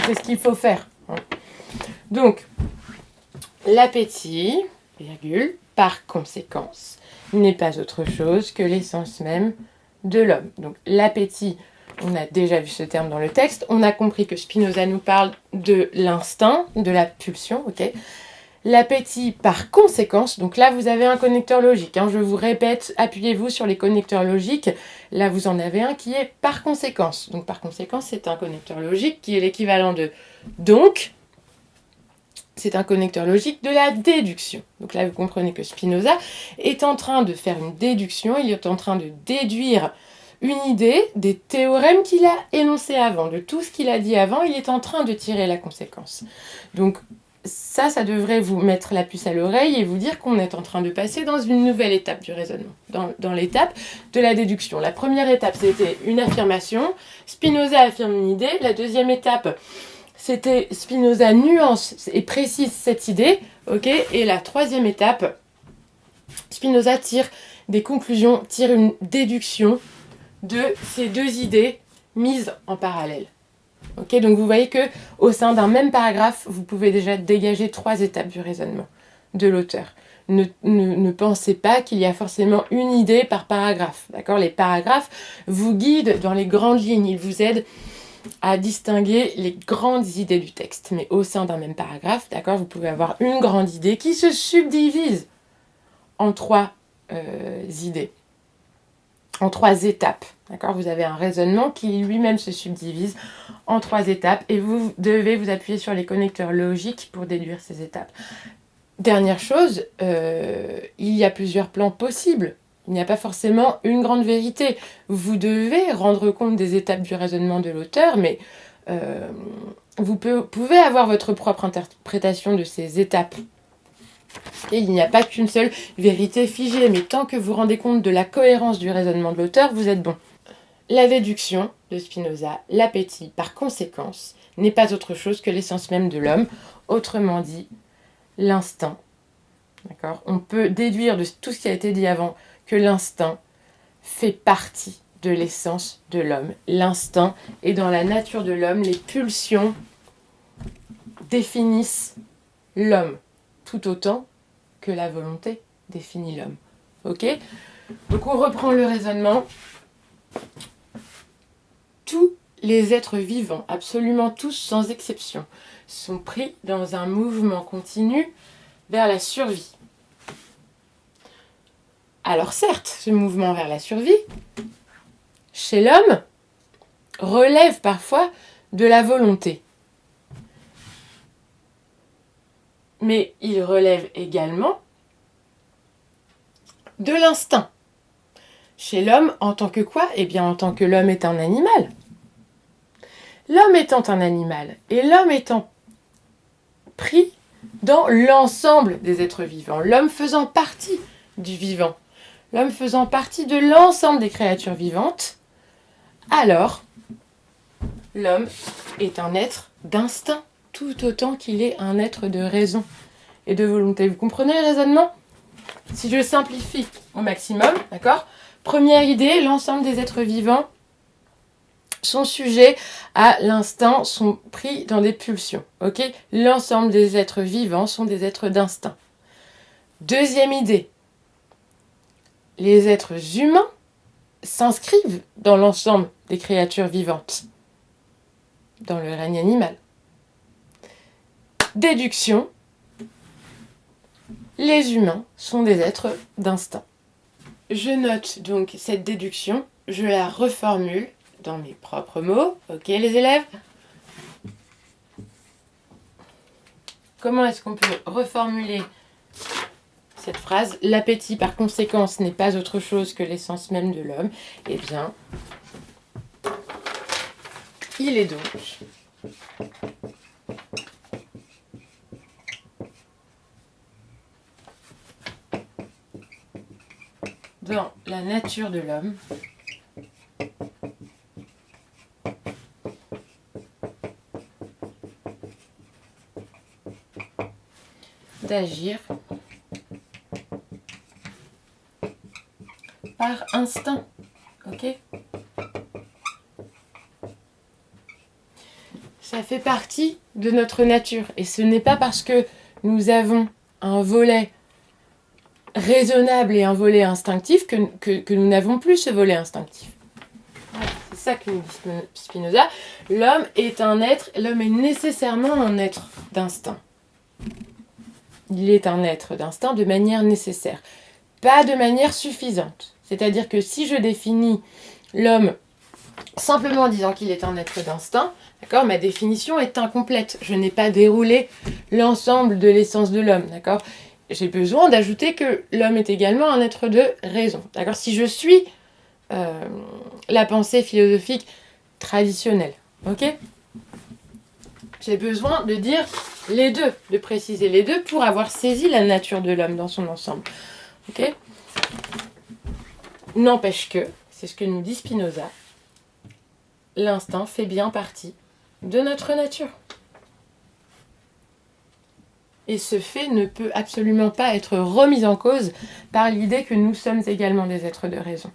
C'est ce qu'il faut faire. Donc, l'appétit, virgule, par conséquence, n'est pas autre chose que l'essence même de l'homme. Donc, l'appétit, on a déjà vu ce terme dans le texte. On a compris que Spinoza nous parle de l'instinct, de la pulsion, ok ? L'appétit par conséquence, donc là vous avez un connecteur logique, hein, je vous répète, appuyez-vous sur les connecteurs logiques, là vous en avez un qui est par conséquence. Donc par conséquence c'est un connecteur logique qui est l'équivalent de donc, c'est un connecteur logique de la déduction. Donc là vous comprenez que Spinoza est en train de faire une déduction, il est en train de déduire une idée des théorèmes qu'il a énoncés avant, de tout ce qu'il a dit avant, il est en train de tirer la conséquence. Donc ça devrait vous mettre la puce à l'oreille et vous dire qu'on est en train de passer dans une nouvelle étape du raisonnement, dans l'étape de la déduction. La première étape, c'était une affirmation. Spinoza affirme une idée. La deuxième étape, c'était Spinoza nuance et précise cette idée. Okay, et la troisième étape, Spinoza tire des conclusions, tire une déduction de ces deux idées mises en parallèle. Okay, donc vous voyez qu'au sein d'un même paragraphe, vous pouvez déjà dégager 3 étapes du raisonnement de l'auteur. Ne pensez pas qu'il y a forcément une idée par paragraphe. D'accord ? Les paragraphes vous guident dans les grandes lignes, ils vous aident à distinguer les grandes idées du texte. Mais au sein d'un même paragraphe, d'accord, vous pouvez avoir une grande idée qui se subdivise en 3 idées, en 3 étapes. D'accord ? Vous avez un raisonnement qui lui-même se subdivise en 3 étapes et vous devez vous appuyer sur les connecteurs logiques pour déduire ces étapes. Dernière chose, il y a plusieurs plans possibles. Il n'y a pas forcément une grande vérité. Vous devez rendre compte des étapes du raisonnement de l'auteur, mais vous pouvez avoir votre propre interprétation de ces étapes. Et il n'y a pas qu'une seule vérité figée, mais tant que vous rendez compte de la cohérence du raisonnement de l'auteur, vous êtes bon. La déduction de Spinoza, l'appétit par conséquence, n'est pas autre chose que l'essence même de l'homme, autrement dit, l'instinct. D'accord ? On peut déduire de tout ce qui a été dit avant que l'instinct fait partie de l'essence de l'homme. L'instinct est dans la nature de l'homme, les pulsions définissent l'homme, tout autant que la volonté définit l'homme. Ok ? Donc on reprend le raisonnement. Tous les êtres vivants, absolument tous sans exception, sont pris dans un mouvement continu vers la survie. Alors certes, ce mouvement vers la survie, chez l'homme, relève parfois de la volonté. Mais il relève également de l'instinct. Chez l'homme, en tant que quoi ? Eh bien, en tant que l'homme est un animal. L'homme étant un animal, et l'homme étant pris dans l'ensemble des êtres vivants, l'homme faisant partie du vivant, l'homme faisant partie de l'ensemble des créatures vivantes, alors l'homme est un être d'instinct, tout autant qu'il est un être de raison et de volonté. Vous comprenez le raisonnement ? Si je simplifie au maximum, d'accord ? Première idée, l'ensemble des êtres vivants sont sujets à l'instinct, sont pris dans des pulsions. Ok ? L'ensemble des êtres vivants sont des êtres d'instinct. Deuxième idée, les êtres humains s'inscrivent dans l'ensemble des créatures vivantes, dans le règne animal. Déduction, les humains sont des êtres d'instinct. Je note donc cette déduction, je la reformule dans mes propres mots. Ok les élèves ? Comment est-ce qu'on peut reformuler cette phrase ? L'appétit par conséquence n'est pas autre chose que l'essence même de l'homme. Eh bien, Il est donc dans la nature de l'homme d'agir par instinct. Ok ? Ça fait partie de notre nature. Et ce n'est pas parce que nous avons un volet raisonnable et un volet instinctif que nous n'avons plus ce volet instinctif. Voilà, c'est ça que nous dit Spinoza. L'homme est nécessairement un être d'instinct. Il est un être d'instinct de manière nécessaire, pas de manière suffisante. C'est-à-dire que si je définis l'homme simplement en disant qu'il est un être d'instinct, d'accord, ma définition est incomplète. Je n'ai pas déroulé l'ensemble de l'essence de l'homme, d'accord. J'ai besoin d'ajouter que l'homme est également un être de raison, d'accord. Si je suis la pensée philosophique traditionnelle, ok, j'ai besoin de dire les deux, de préciser les deux pour avoir saisi la nature de l'homme dans son ensemble, ok. N'empêche que, c'est ce que nous dit Spinoza, l'instinct fait bien partie de notre nature. Et ce fait ne peut absolument pas être remis en cause par l'idée que nous sommes également des êtres de raison.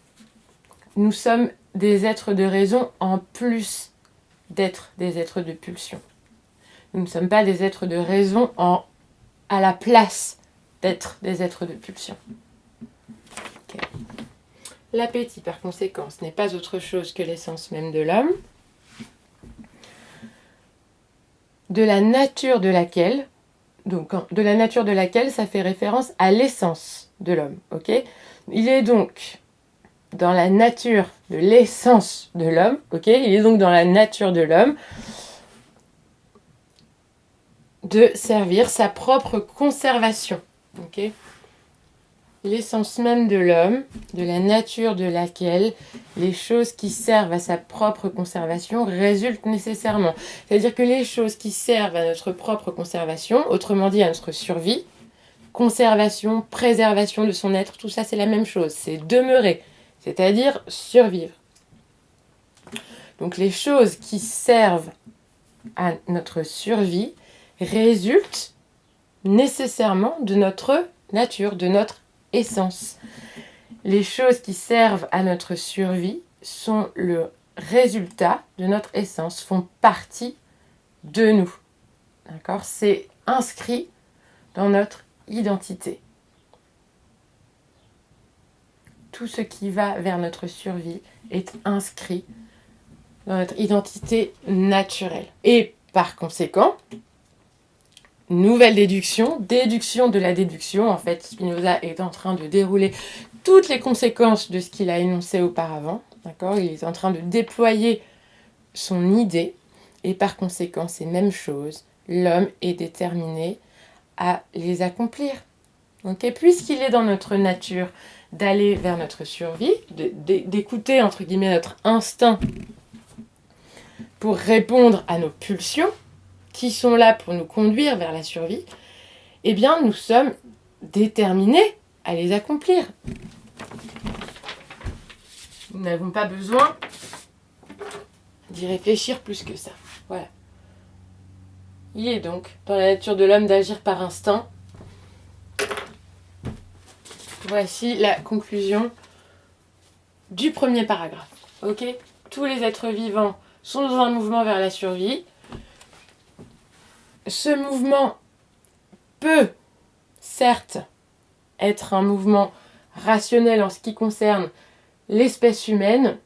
Nous sommes des êtres de raison en plus d'être des êtres de pulsion. Nous ne sommes pas des êtres de raison à la place d'être des êtres de pulsion. Okay. L'appétit, par conséquent, ce n'est pas autre chose que l'essence même de l'homme, de la nature de laquelle, ça fait référence à l'essence de l'homme, ok ? Il est donc dans la nature de l'essence de l'homme, ok ? Il est donc dans la nature de l'homme de servir sa propre conservation, ok ? L'essence même de l'homme, de la nature de laquelle les choses qui servent à sa propre conservation résultent nécessairement. C'est-à-dire que les choses qui servent à notre propre conservation, autrement dit à notre survie, conservation, préservation de son être, tout ça c'est la même chose, c'est demeurer, c'est-à-dire survivre. Donc les choses qui servent à notre survie résultent nécessairement de notre nature, de notre essence. Les choses qui servent à notre survie sont le résultat de notre essence, font partie de nous. D'accord ? C'est inscrit dans notre identité. Tout ce qui va vers notre survie est inscrit dans notre identité naturelle. Et par conséquent, nouvelle déduction de la déduction. En fait, Spinoza est en train de dérouler toutes les conséquences de ce qu'il a énoncé auparavant. D'accord ? Il est en train de déployer son idée. Et par conséquent, ces mêmes choses, l'homme est déterminé à les accomplir. Okay ? Puisqu'il est dans notre nature d'aller vers notre survie, d'écouter, entre guillemets, notre instinct pour répondre à nos pulsions, qui sont là pour nous conduire vers la survie, eh bien, nous sommes déterminés à les accomplir. Nous n'avons pas besoin d'y réfléchir plus que ça. Voilà. Il est donc dans la nature de l'homme d'agir par instinct. Voici la conclusion du premier paragraphe. Ok ? Tous les êtres vivants sont dans un mouvement vers la survie. Ce mouvement peut, certes, être un mouvement rationnel en ce qui concerne l'espèce humaine,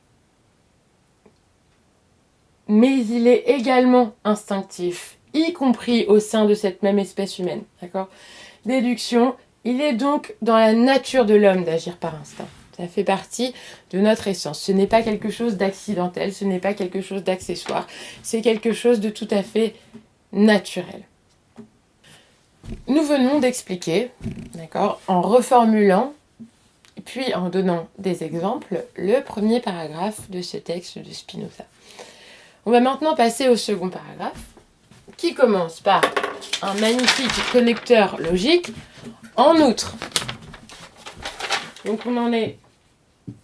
mais il est également instinctif, y compris au sein de cette même espèce humaine. D'accord ? Déduction, il est donc dans la nature de l'homme d'agir par instinct. Ça fait partie de notre essence. Ce n'est pas quelque chose d'accidentel, ce n'est pas quelque chose d'accessoire, c'est quelque chose de tout à fait naturel. Nous venons d'expliquer, d'accord, en reformulant, puis en donnant des exemples, le premier paragraphe de ce texte de Spinoza. On va maintenant passer au second paragraphe, qui commence par un magnifique connecteur logique. En outre, donc on en est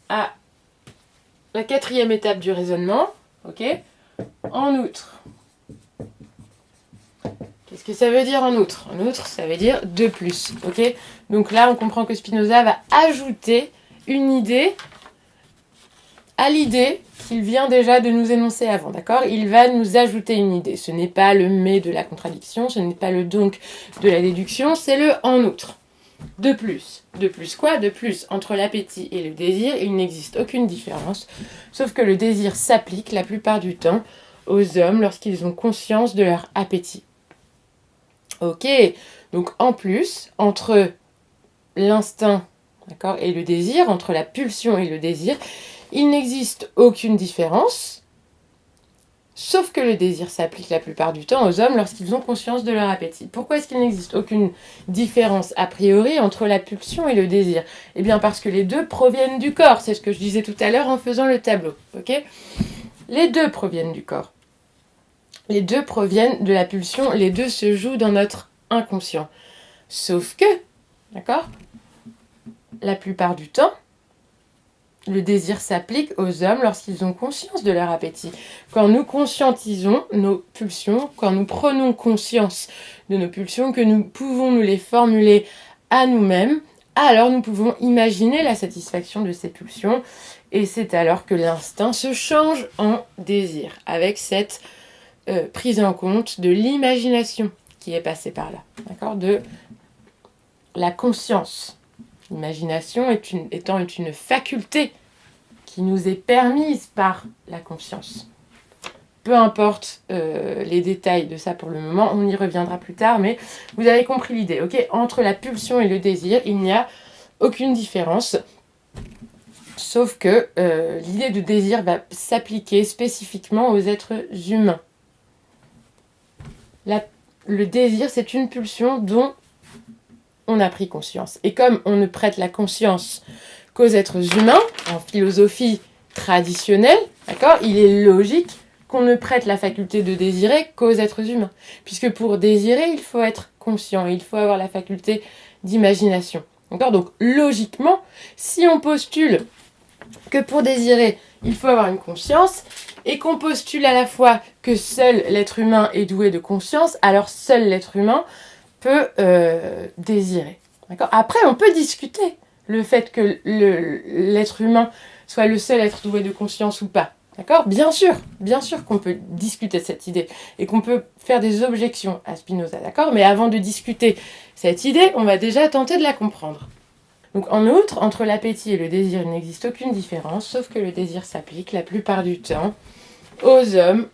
à la 4e étape du raisonnement, ok. En outre, qu'est-ce que ça veut dire en outre? En outre, ça veut dire de plus, ok. Donc là, on comprend que Spinoza va ajouter une idée à l'idée qu'il vient déjà de nous énoncer avant, d'accord? Il va nous ajouter une idée. Ce n'est pas le mais de la contradiction, ce n'est pas le donc de la déduction, c'est le en outre. De plus. De plus quoi? De plus, entre l'appétit et le désir, il n'existe aucune différence, sauf que le désir s'applique la plupart du temps aux hommes lorsqu'ils ont conscience de leur appétit. Ok, donc en plus, entre l'instinct, d'accord, et le désir, entre la pulsion et le désir, il n'existe aucune différence, sauf que le désir s'applique la plupart du temps aux hommes lorsqu'ils ont conscience de leur appétit. Pourquoi est-ce qu'il n'existe aucune différence a priori entre la pulsion et le désir? Eh bien parce que les deux proviennent du corps, c'est ce que je disais tout à l'heure en faisant le tableau, ok? Les deux proviennent du corps. Les deux proviennent de la pulsion, les deux se jouent dans notre inconscient. Sauf que, d'accord, la plupart du temps, le désir s'applique aux hommes lorsqu'ils ont conscience de leur appétit. Quand nous conscientisons nos pulsions, quand nous prenons conscience de nos pulsions, que nous pouvons nous les formuler à nous-mêmes, alors nous pouvons imaginer la satisfaction de ces pulsions. Et c'est alors que l'instinct se change en désir, avec cette prise en compte de l'imagination qui est passée par là, d'accord, de la conscience. L'imagination étant une faculté qui nous est permise par la conscience. Peu importe les détails de ça pour le moment, on y reviendra plus tard, mais vous avez compris l'idée, ok? Entre la pulsion et le désir, il n'y a aucune différence, sauf que l'idée de désir va s'appliquer spécifiquement aux êtres humains. Le désir, c'est une pulsion dont on a pris conscience. Et comme on ne prête la conscience qu'aux êtres humains, en philosophie traditionnelle, d'accord, il est logique qu'on ne prête la faculté de désirer qu'aux êtres humains. Puisque pour désirer, il faut être conscient, il faut avoir la faculté d'imagination. D'accord ? Donc logiquement, si on postule que pour désirer, il faut avoir une conscience, et qu'on postule à la fois que seul l'être humain est doué de conscience, alors seul l'être humain peut désirer. D'accord ? Après, on peut discuter le fait que l'être humain soit le seul être doué de conscience ou pas. D'accord ? Bien sûr qu'on peut discuter cette idée et qu'on peut faire des objections à Spinoza, d'accord ? Mais avant de discuter cette idée, on va déjà tenter de la comprendre. Donc en outre, entre l'appétit et le désir, il n'existe aucune différence, sauf que le désir s'applique la plupart du temps aux hommes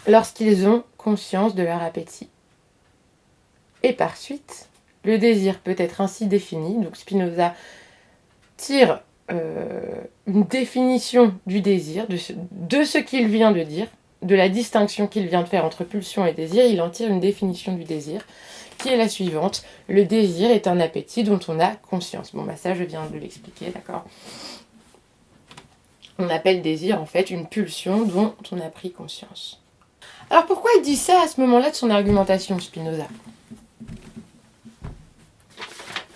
lorsqu'ils ont conscience de leur appétit. Et par suite, le désir peut être ainsi défini. Donc Spinoza tire une définition du désir, de ce qu'il vient de dire, de la distinction qu'il vient de faire entre pulsion et désir. Il en tire une définition du désir, qui est la suivante. Le désir est un appétit dont on a conscience. Bon, bah ça, je viens de l'expliquer, d'accord ? On appelle désir, en fait, une pulsion dont on a pris conscience. Alors, pourquoi il dit ça à ce moment-là de son argumentation, Spinoza ?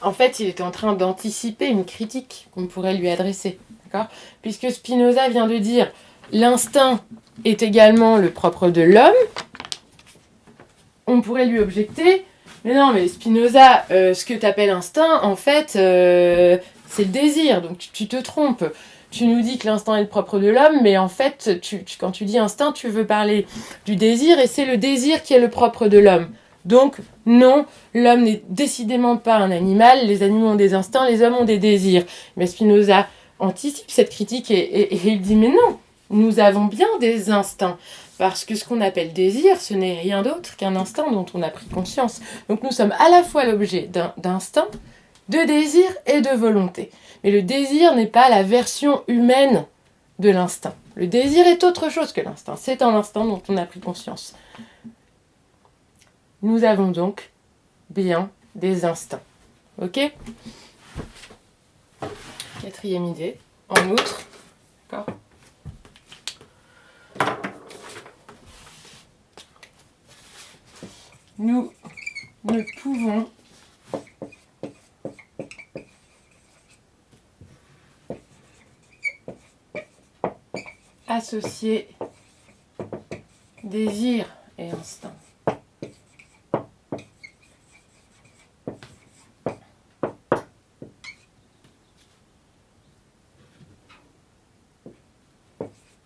En fait, il est en train d'anticiper une critique qu'on pourrait lui adresser, d'accord ? Puisque Spinoza vient de dire « l'instinct est également le propre de l'homme », on pourrait lui objecter « mais non, mais Spinoza, ce que tu appelles instinct, en fait, c'est le désir, donc tu te trompes. Tu nous dis que l'instinct est le propre de l'homme, mais en fait, quand tu dis instinct, tu veux parler du désir, et c'est le désir qui est le propre de l'homme. Donc, non, l'homme n'est décidément pas un animal, les animaux ont des instincts, les hommes ont des désirs. » Mais Spinoza anticipe cette critique et il dit « mais non, nous avons bien des instincts. » Parce que ce qu'on appelle désir, ce n'est rien d'autre qu'un instinct dont on a pris conscience. Donc nous sommes à la fois l'objet d'instinct, de désir et de volonté. Mais le désir n'est pas la version humaine de l'instinct. Le désir est autre chose que l'instinct. C'est un instinct dont on a pris conscience. Nous avons donc bien des instincts. Ok ? Quatrième idée. En outre, d'accord ? nous ne pouvons associer désir et instinct.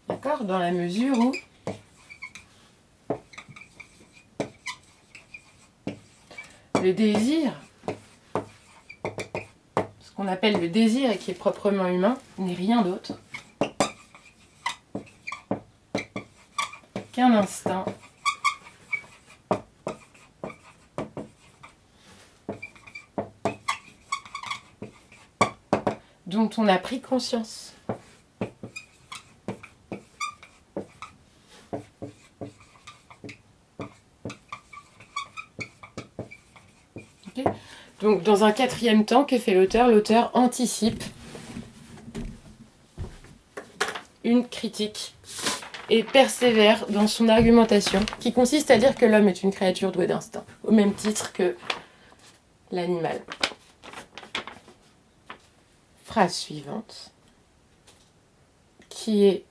D'accord ? Dans la mesure où le désir, ce qu'on appelle le désir et qui est proprement humain, n'est rien d'autre qu'un instinct dont on a pris conscience. Okay. Donc, dans un quatrième temps, que fait l'auteur ? L'auteur anticipe une critique et persévère dans son argumentation, qui consiste à dire que l'homme est une créature douée d'instinct, au même titre que l'animal. Phrase suivante, qui est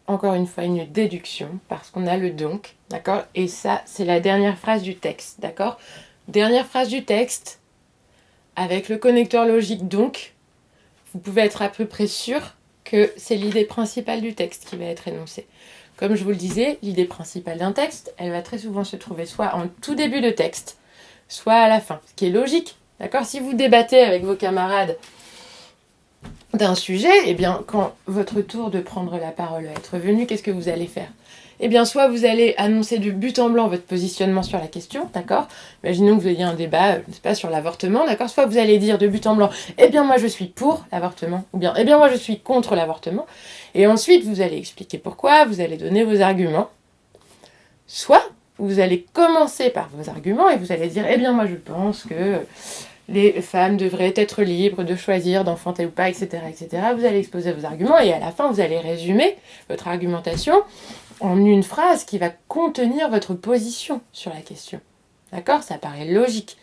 encore une fois une déduction, parce qu'on a le donc, d'accord ? Et ça, c'est la dernière phrase du texte, d'accord ? Dernière phrase du texte, avec le connecteur logique donc, vous pouvez être à peu près sûr que c'est l'idée principale du texte qui va être énoncée. Comme je vous le disais, l'idée principale d'un texte, elle va très souvent se trouver soit en tout début de texte, soit à la fin, ce qui est logique, d'accord ? Si vous débattez avec vos camarades d'un sujet, eh bien, quand votre tour de prendre la parole va être venu, qu'est-ce que vous allez faire ? Eh bien, soit vous allez annoncer de but en blanc votre positionnement sur la question, d'accord ? Imaginons que vous ayez un débat, je ne sais pas, sur l'avortement, d'accord ? Soit vous allez dire de but en blanc, eh bien, moi, je suis pour l'avortement, ou bien, eh bien, moi, je suis contre l'avortement. Et ensuite, vous allez expliquer pourquoi, vous allez donner vos arguments. Soit vous allez commencer par vos arguments et vous allez dire, eh bien, moi, je pense que les femmes devraient être libres de choisir d'enfanter ou pas, etc., etc. Vous allez exposer vos arguments et à la fin, vous allez résumer votre argumentation en une phrase qui va contenir votre position sur la question. D'accord ? Ça paraît logique.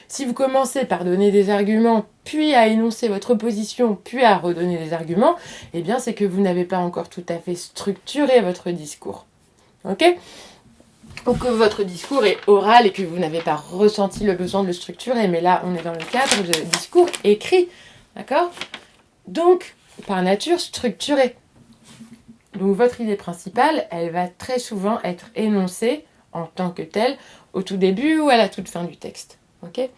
Si vous commencez par donner des arguments, puis à énoncer votre position, puis à redonner des arguments, eh bien, c'est que vous n'avez pas encore tout à fait structuré votre discours. Ok ? Ou que votre discours est oral et que vous n'avez pas ressenti le besoin de le structurer. Mais là, on est dans le cadre de discours écrit. D'accord ? Donc, par nature, structuré. Donc, votre idée principale, elle va très souvent être énoncée en tant que telle au tout début ou à la toute fin du texte. Ok ?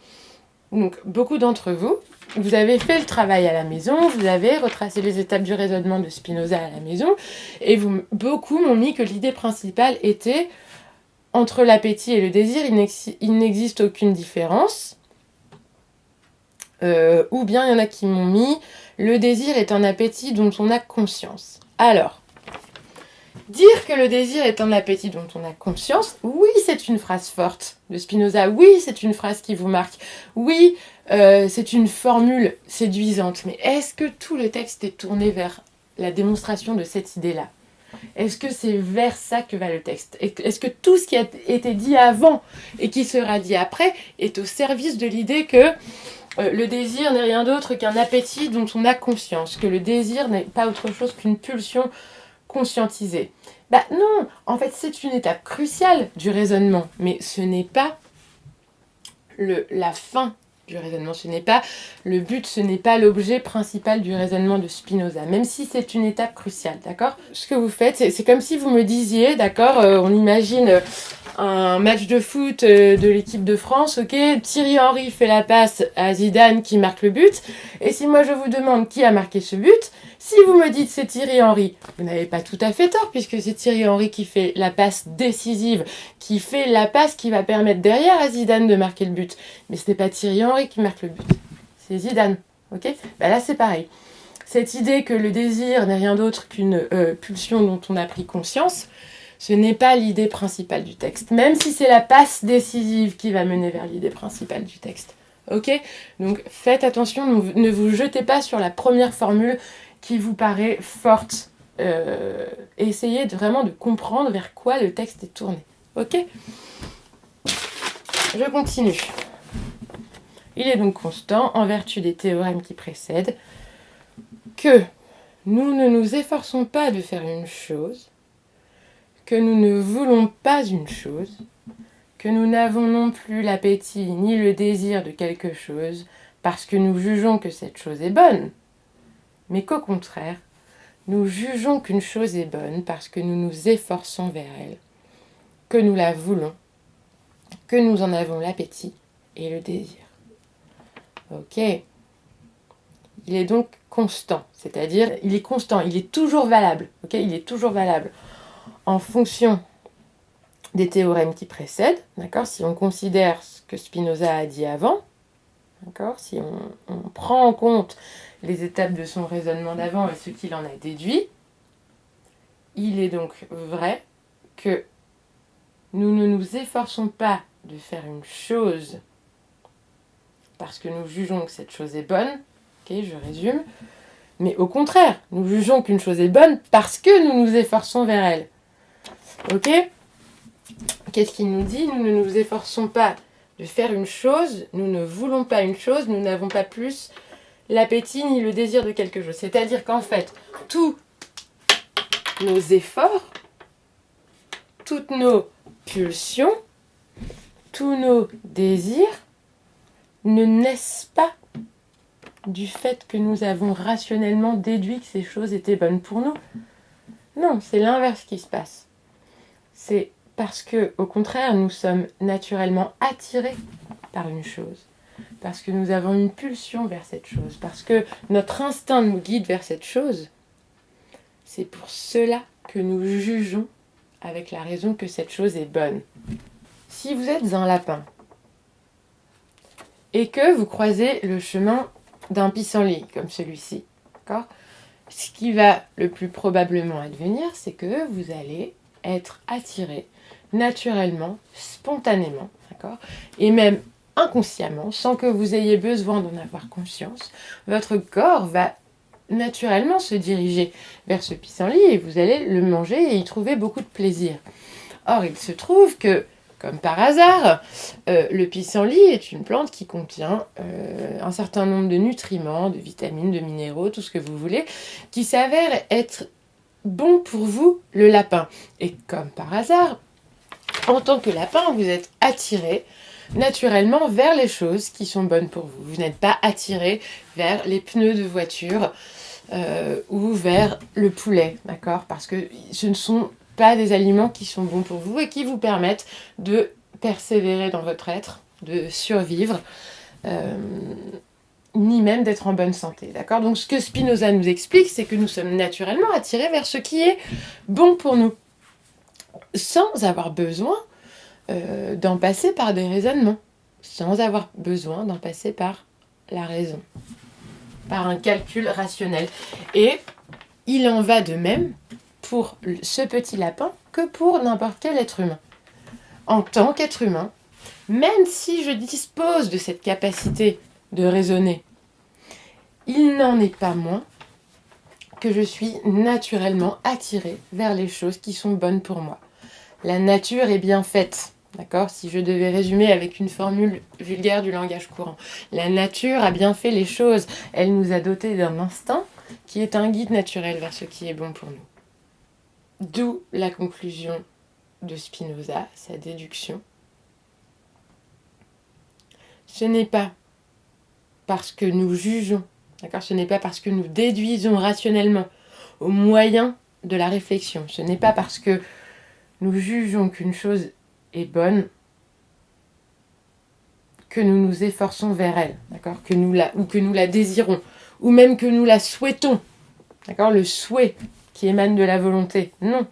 Donc, beaucoup d'entre vous, vous avez fait le travail à la maison, vous avez retracé les étapes du raisonnement de Spinoza à la maison, et beaucoup m'ont mis que l'idée principale était entre l'appétit et le désir, il n'existe aucune différence. Ou bien il y en a qui m'ont mis le désir est un appétit dont on a conscience. Alors, dire que le désir est un appétit dont on a conscience, oui, c'est une phrase forte de Spinoza, oui, c'est une phrase qui vous marque, oui, c'est une formule séduisante, mais est-ce que tout le texte est tourné vers la démonstration de cette idée-là ? Est-ce que c'est vers ça que va le texte ? Est-ce que tout ce qui a été dit avant et qui sera dit après est au service de l'idée que le désir n'est rien d'autre qu'un appétit dont on a conscience, que le désir n'est pas autre chose qu'une pulsion conscientisée ? Bah non, en fait c'est une étape cruciale du raisonnement, mais ce n'est pas la fin du raisonnement, ce n'est pas le but, ce n'est pas l'objet principal du raisonnement de Spinoza, même si c'est une étape cruciale, d'accord ? Ce que vous faites, c'est comme si vous me disiez, d'accord, on imagine un match de foot de l'équipe de France, ok, Thierry Henry fait la passe à Zidane qui marque le but, et si moi je vous demande qui a marqué ce but, si vous me dites c'est Thierry Henry, vous n'avez pas tout à fait tort, puisque c'est Thierry Henry qui fait la passe décisive, qui fait la passe qui va permettre derrière à Zidane de marquer le but. Mais ce n'est pas Thierry Henry qui marque le but, c'est Zidane, ok ? Bah là c'est pareil. Cette idée que le désir n'est rien d'autre qu'une pulsion dont on a pris conscience, ce n'est pas l'idée principale du texte, même si c'est la passe décisive qui va mener vers l'idée principale du texte. Ok ? Donc faites attention, ne vous jetez pas sur la première formule qui vous paraît forte. Essayez vraiment de comprendre vers quoi le texte est tourné. Ok ? je continue. Il est donc constant, en vertu des théorèmes qui précèdent, que nous ne nous efforçons pas de faire une chose, que nous ne voulons pas une chose, que nous n'avons non plus l'appétit ni le désir de quelque chose, parce que nous jugeons que cette chose est bonne, mais qu'au contraire, nous jugeons qu'une chose est bonne parce que nous nous efforçons vers elle, que nous la voulons, que nous en avons l'appétit et le désir. Ok. Il est donc constant, c'est-à-dire il est constant, il est toujours valable. Ok, il est toujours valable en fonction des théorèmes qui précèdent. D'accord, si on considère ce que Spinoza a dit avant, d'accord, si on prend en compte les étapes de son raisonnement d'avant et ce qu'il en a déduit, il est donc vrai que nous ne nous efforçons pas de faire une chose parce que nous jugeons que cette chose est bonne, ok, je résume, mais au contraire, nous jugeons qu'une chose est bonne parce que nous nous efforçons vers elle. Ok ? Qu'est-ce qu'il nous dit ? Nous ne nous efforçons pas de faire une chose, nous ne voulons pas une chose, nous n'avons pas plus l'appétit ni le désir de quelque chose. C'est-à-dire qu'en fait, tous nos efforts, toutes nos pulsions, tous nos désirs ne naissent pas du fait que nous avons rationnellement déduit que ces choses étaient bonnes pour nous. Non, c'est l'inverse qui se passe. C'est parce que, au contraire, nous sommes naturellement attirés par une chose, parce que nous avons une pulsion vers cette chose, parce que notre instinct nous guide vers cette chose. C'est pour cela que nous jugeons avec la raison que cette chose est bonne. Si vous êtes un lapin et que vous croisez le chemin d'un pissenlit comme celui-ci, d'accord ? Ce qui va le plus probablement advenir, c'est que vous allez être attiré naturellement, spontanément, d'accord ? Et même inconsciemment, sans que vous ayez besoin d'en avoir conscience, votre corps va naturellement se diriger vers ce pissenlit et vous allez le manger et y trouver beaucoup de plaisir. Or, il se trouve que, comme par hasard, le pissenlit est une plante qui contient un certain nombre de nutriments, de vitamines, de minéraux, tout ce que vous voulez, qui s'avèrent être bons pour vous, le lapin. Et comme par hasard, en tant que lapin, vous êtes attiré naturellement vers les choses qui sont bonnes pour vous. Vous n'êtes pas attiré vers les pneus de voiture ou vers le poulet, d'accord ? Parce que ce ne sont pas des aliments qui sont bons pour vous et qui vous permettent de persévérer dans votre être, de survivre, ni même d'être en bonne santé, d'accord ? Donc ce que Spinoza nous explique, c'est que nous sommes naturellement attirés vers ce qui est bon pour nous, sans avoir besoin d'en passer par des raisonnements, sans avoir besoin d'en passer par la raison, par un calcul rationnel. Et il en va de même pour ce petit lapin que pour n'importe quel être humain. En tant qu'être humain, même si je dispose de cette capacité de raisonner, il n'en est pas moins que je suis naturellement attirée vers les choses qui sont bonnes pour moi. La nature est bien faite, d'accord ? Si je devais résumer avec une formule vulgaire du langage courant. La nature a bien fait les choses. Elle nous a dotés d'un instinct qui est un guide naturel vers ce qui est bon pour nous. D'où la conclusion de Spinoza, sa déduction. Ce n'est pas parce que nous jugeons, d'accord ? Ce n'est pas parce que nous déduisons rationnellement au moyen de la réflexion. Ce n'est pas parce que nous jugeons qu'une chose est bonne que nous nous efforçons vers elle, d'accord ? Ou que nous la désirons, ou même que nous la souhaitons, d'accord ? Le souhait qui émane de la volonté. Non,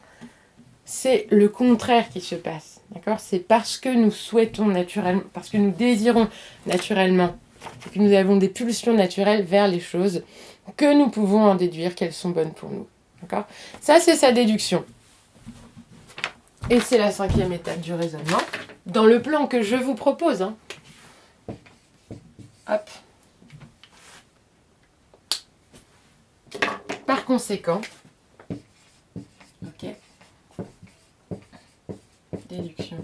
c'est le contraire qui se passe, d'accord ? C'est parce que nous souhaitons naturellement, parce que nous désirons naturellement, que nous avons des pulsions naturelles vers les choses, que nous pouvons en déduire qu'elles sont bonnes pour nous, d'accord ? Ça, c'est sa déduction. Et c'est la 5e étape du raisonnement, dans le plan que je vous propose. Hop. Par conséquent, ok, déduction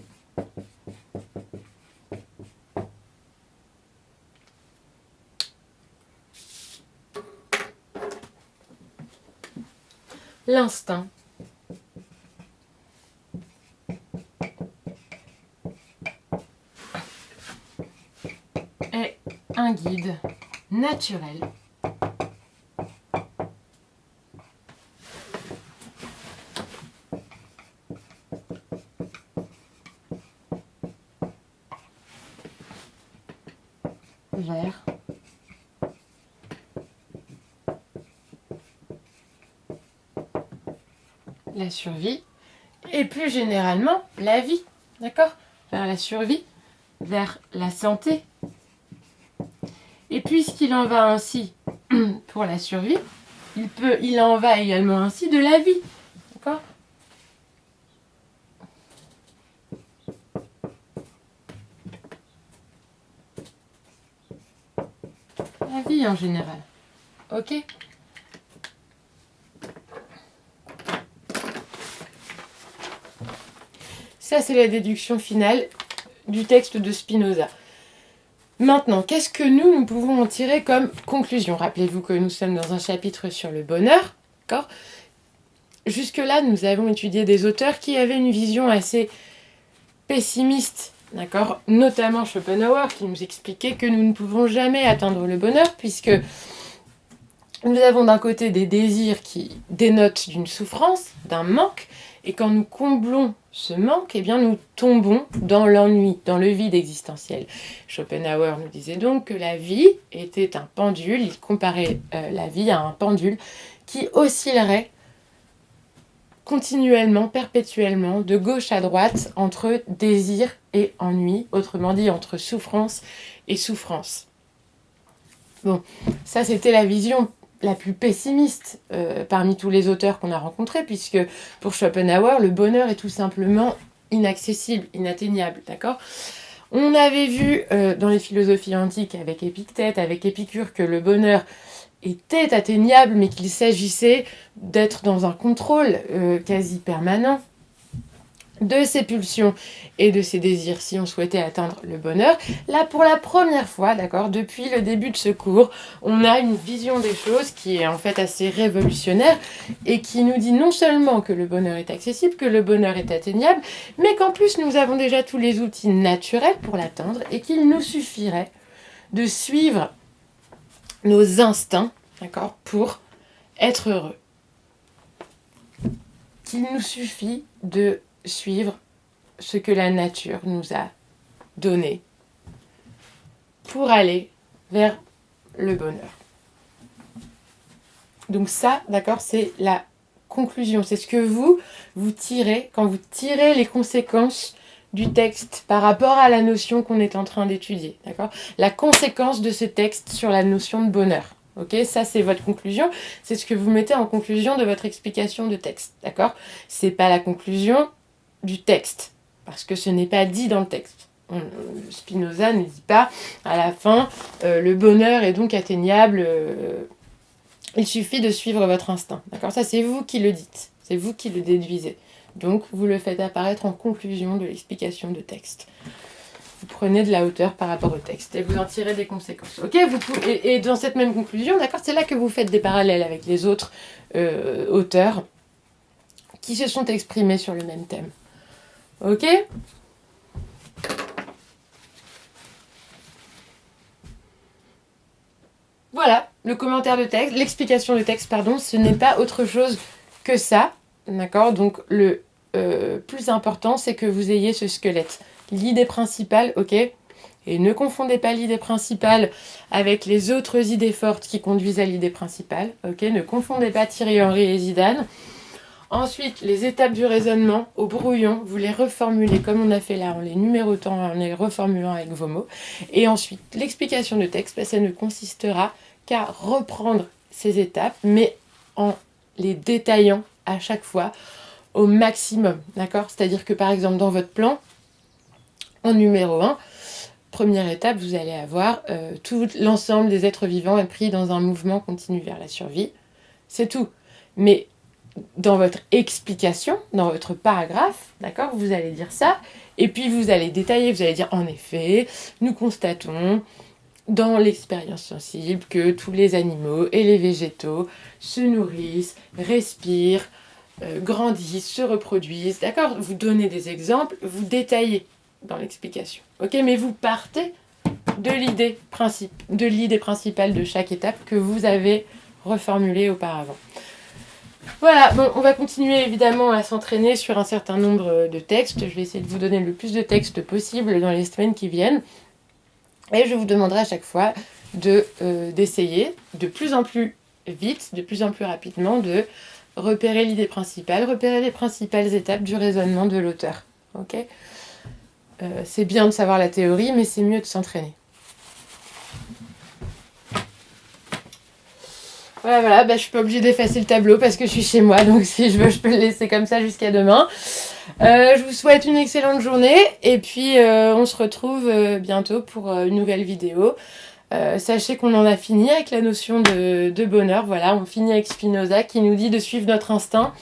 L'instinct est un guide naturel vers la survie et plus généralement la vie, d'accord? Vers la survie, vers la santé. Et puisqu'il en va ainsi pour la survie, il en va également ainsi de la vie, d'accord? La vie en général, ok? Ça, c'est la déduction finale du texte de Spinoza. Maintenant, qu'est-ce que nous pouvons en tirer comme conclusion? Rappelez-vous que nous sommes dans un chapitre sur le bonheur, d'accord? Jusque-là, nous avons étudié des auteurs qui avaient une vision assez pessimiste, d'accord? Notamment Schopenhauer, qui nous expliquait que nous ne pouvons jamais atteindre le bonheur, puisque nous avons d'un côté des désirs qui dénotent d'une souffrance, d'un manque, et quand nous comblons ce manque, eh bien nous tombons dans l'ennui, dans le vide existentiel. Schopenhauer nous disait donc que la vie était un pendule, il comparait la vie à un pendule qui oscillerait continuellement, perpétuellement, de gauche à droite, entre désir et ennui, autrement dit entre souffrance et souffrance. Bon, ça c'était la vision la plus pessimiste parmi tous les auteurs qu'on a rencontrés, puisque pour Schopenhauer, le bonheur est tout simplement inaccessible, inatteignable, d'accord? On avait vu dans les philosophies antiques avec Épictète, avec Épicure, que le bonheur était atteignable, mais qu'il s'agissait d'être dans un contrôle quasi permanent de ses pulsions et de ses désirs si on souhaitait atteindre le bonheur. Là, pour la première fois, d'accord, depuis le début de ce cours, on a une vision des choses qui est en fait assez révolutionnaire et qui nous dit non seulement que le bonheur est accessible, que le bonheur est atteignable, mais qu'en plus nous avons déjà tous les outils naturels pour l'atteindre et qu'il nous suffirait de suivre nos instincts, d'accord, pour être heureux. Qu'il nous suffit de suivre ce que la nature nous a donné pour aller vers le bonheur. Donc ça, d'accord, c'est la conclusion. C'est ce que vous tirez quand vous tirez les conséquences du texte par rapport à la notion qu'on est en train d'étudier, d'accord? La conséquence de ce texte sur la notion de bonheur. Ok, ça c'est votre conclusion, c'est ce que vous mettez en conclusion de votre explication de texte, d'accord? C'est pas la conclusion du texte, parce que ce n'est pas dit dans le texte. Spinoza ne dit pas à la fin le bonheur est donc atteignable, il suffit de suivre votre instinct, d'accord? Ça c'est vous qui le dites, c'est vous qui le déduisez. Donc vous le faites apparaître en conclusion de l'explication de texte. Vous prenez de la hauteur par rapport au texte et vous en tirez des conséquences. Ok, et dans cette même conclusion, d'accord, c'est là que vous faites des parallèles avec les autres auteurs qui se sont exprimés sur le même thème. Ok ? Voilà, le commentaire de texte, l'explication de texte, pardon, ce n'est pas autre chose que ça, d'accord ? Donc le plus important, c'est que vous ayez ce squelette. L'idée principale, ok ? Et ne confondez pas l'idée principale avec les autres idées fortes qui conduisent à l'idée principale, ok ? Ne confondez pas Thierry Henry et Zidane. Ensuite, les étapes du raisonnement au brouillon, vous les reformulez comme on a fait là, en les numérotant, en les reformulant avec vos mots. Et ensuite, l'explication de texte, ça ne consistera qu'à reprendre ces étapes, mais en les détaillant à chaque fois au maximum, d'accord ? C'est-à-dire que par exemple, dans votre plan, en numéro 1, première étape, vous allez avoir tout l'ensemble des êtres vivants est pris dans un mouvement continu vers la survie. C'est tout. Mais dans votre explication, dans votre paragraphe, d'accord, vous allez dire ça, et puis vous allez détailler, vous allez dire en effet, nous constatons dans l'expérience sensible que tous les animaux et les végétaux se nourrissent, respirent, grandissent, se reproduisent. D'accord ? Vous donnez des exemples, vous détaillez dans l'explication. Ok ? Mais vous partez de l'idée principale de chaque étape que vous avez reformulée auparavant. Voilà, bon, on va continuer évidemment à s'entraîner sur un certain nombre de textes. Je vais essayer de vous donner le plus de textes possible dans les semaines qui viennent. Et je vous demanderai à chaque fois d'essayer de plus en plus vite, de plus en plus rapidement, de repérer l'idée principale, repérer les principales étapes du raisonnement de l'auteur. Ok ? C'est bien de savoir la théorie, mais c'est mieux de s'entraîner. Voilà, je suis pas obligée d'effacer le tableau parce que je suis chez moi, donc si je veux, je peux le laisser comme ça jusqu'à demain. Je vous souhaite une excellente journée et puis on se retrouve bientôt pour une nouvelle vidéo. Sachez qu'on en a fini avec la notion de bonheur. Voilà, on finit avec Spinoza qui nous dit de suivre notre instinct.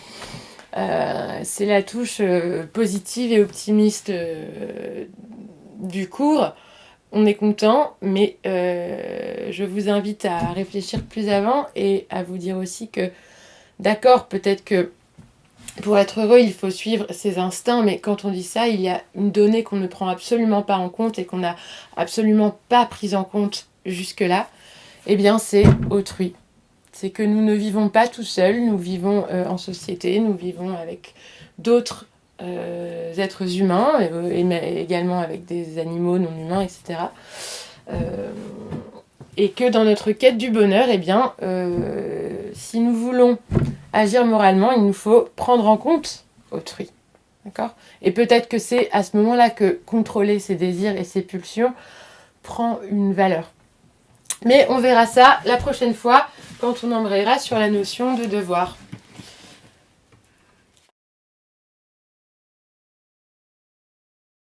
C'est la touche positive et optimiste du cours. On est content, mais je vous invite à réfléchir plus avant et à vous dire aussi que, d'accord, peut-être que pour être heureux, il faut suivre ses instincts, mais quand on dit ça, il y a une donnée qu'on ne prend absolument pas en compte et qu'on n'a absolument pas prise en compte jusque-là, eh bien c'est autrui. C'est que nous ne vivons pas tout seuls, nous vivons en société, nous vivons avec d'autres êtres humains, et également avec des animaux non humains, etc. Et que dans notre quête du bonheur, eh bien, si nous voulons agir moralement, il nous faut prendre en compte autrui. D'accord ? Et peut-être que c'est à ce moment-là que contrôler ses désirs et ses pulsions prend une valeur. Mais on verra ça la prochaine fois quand on embrayera sur la notion de devoir.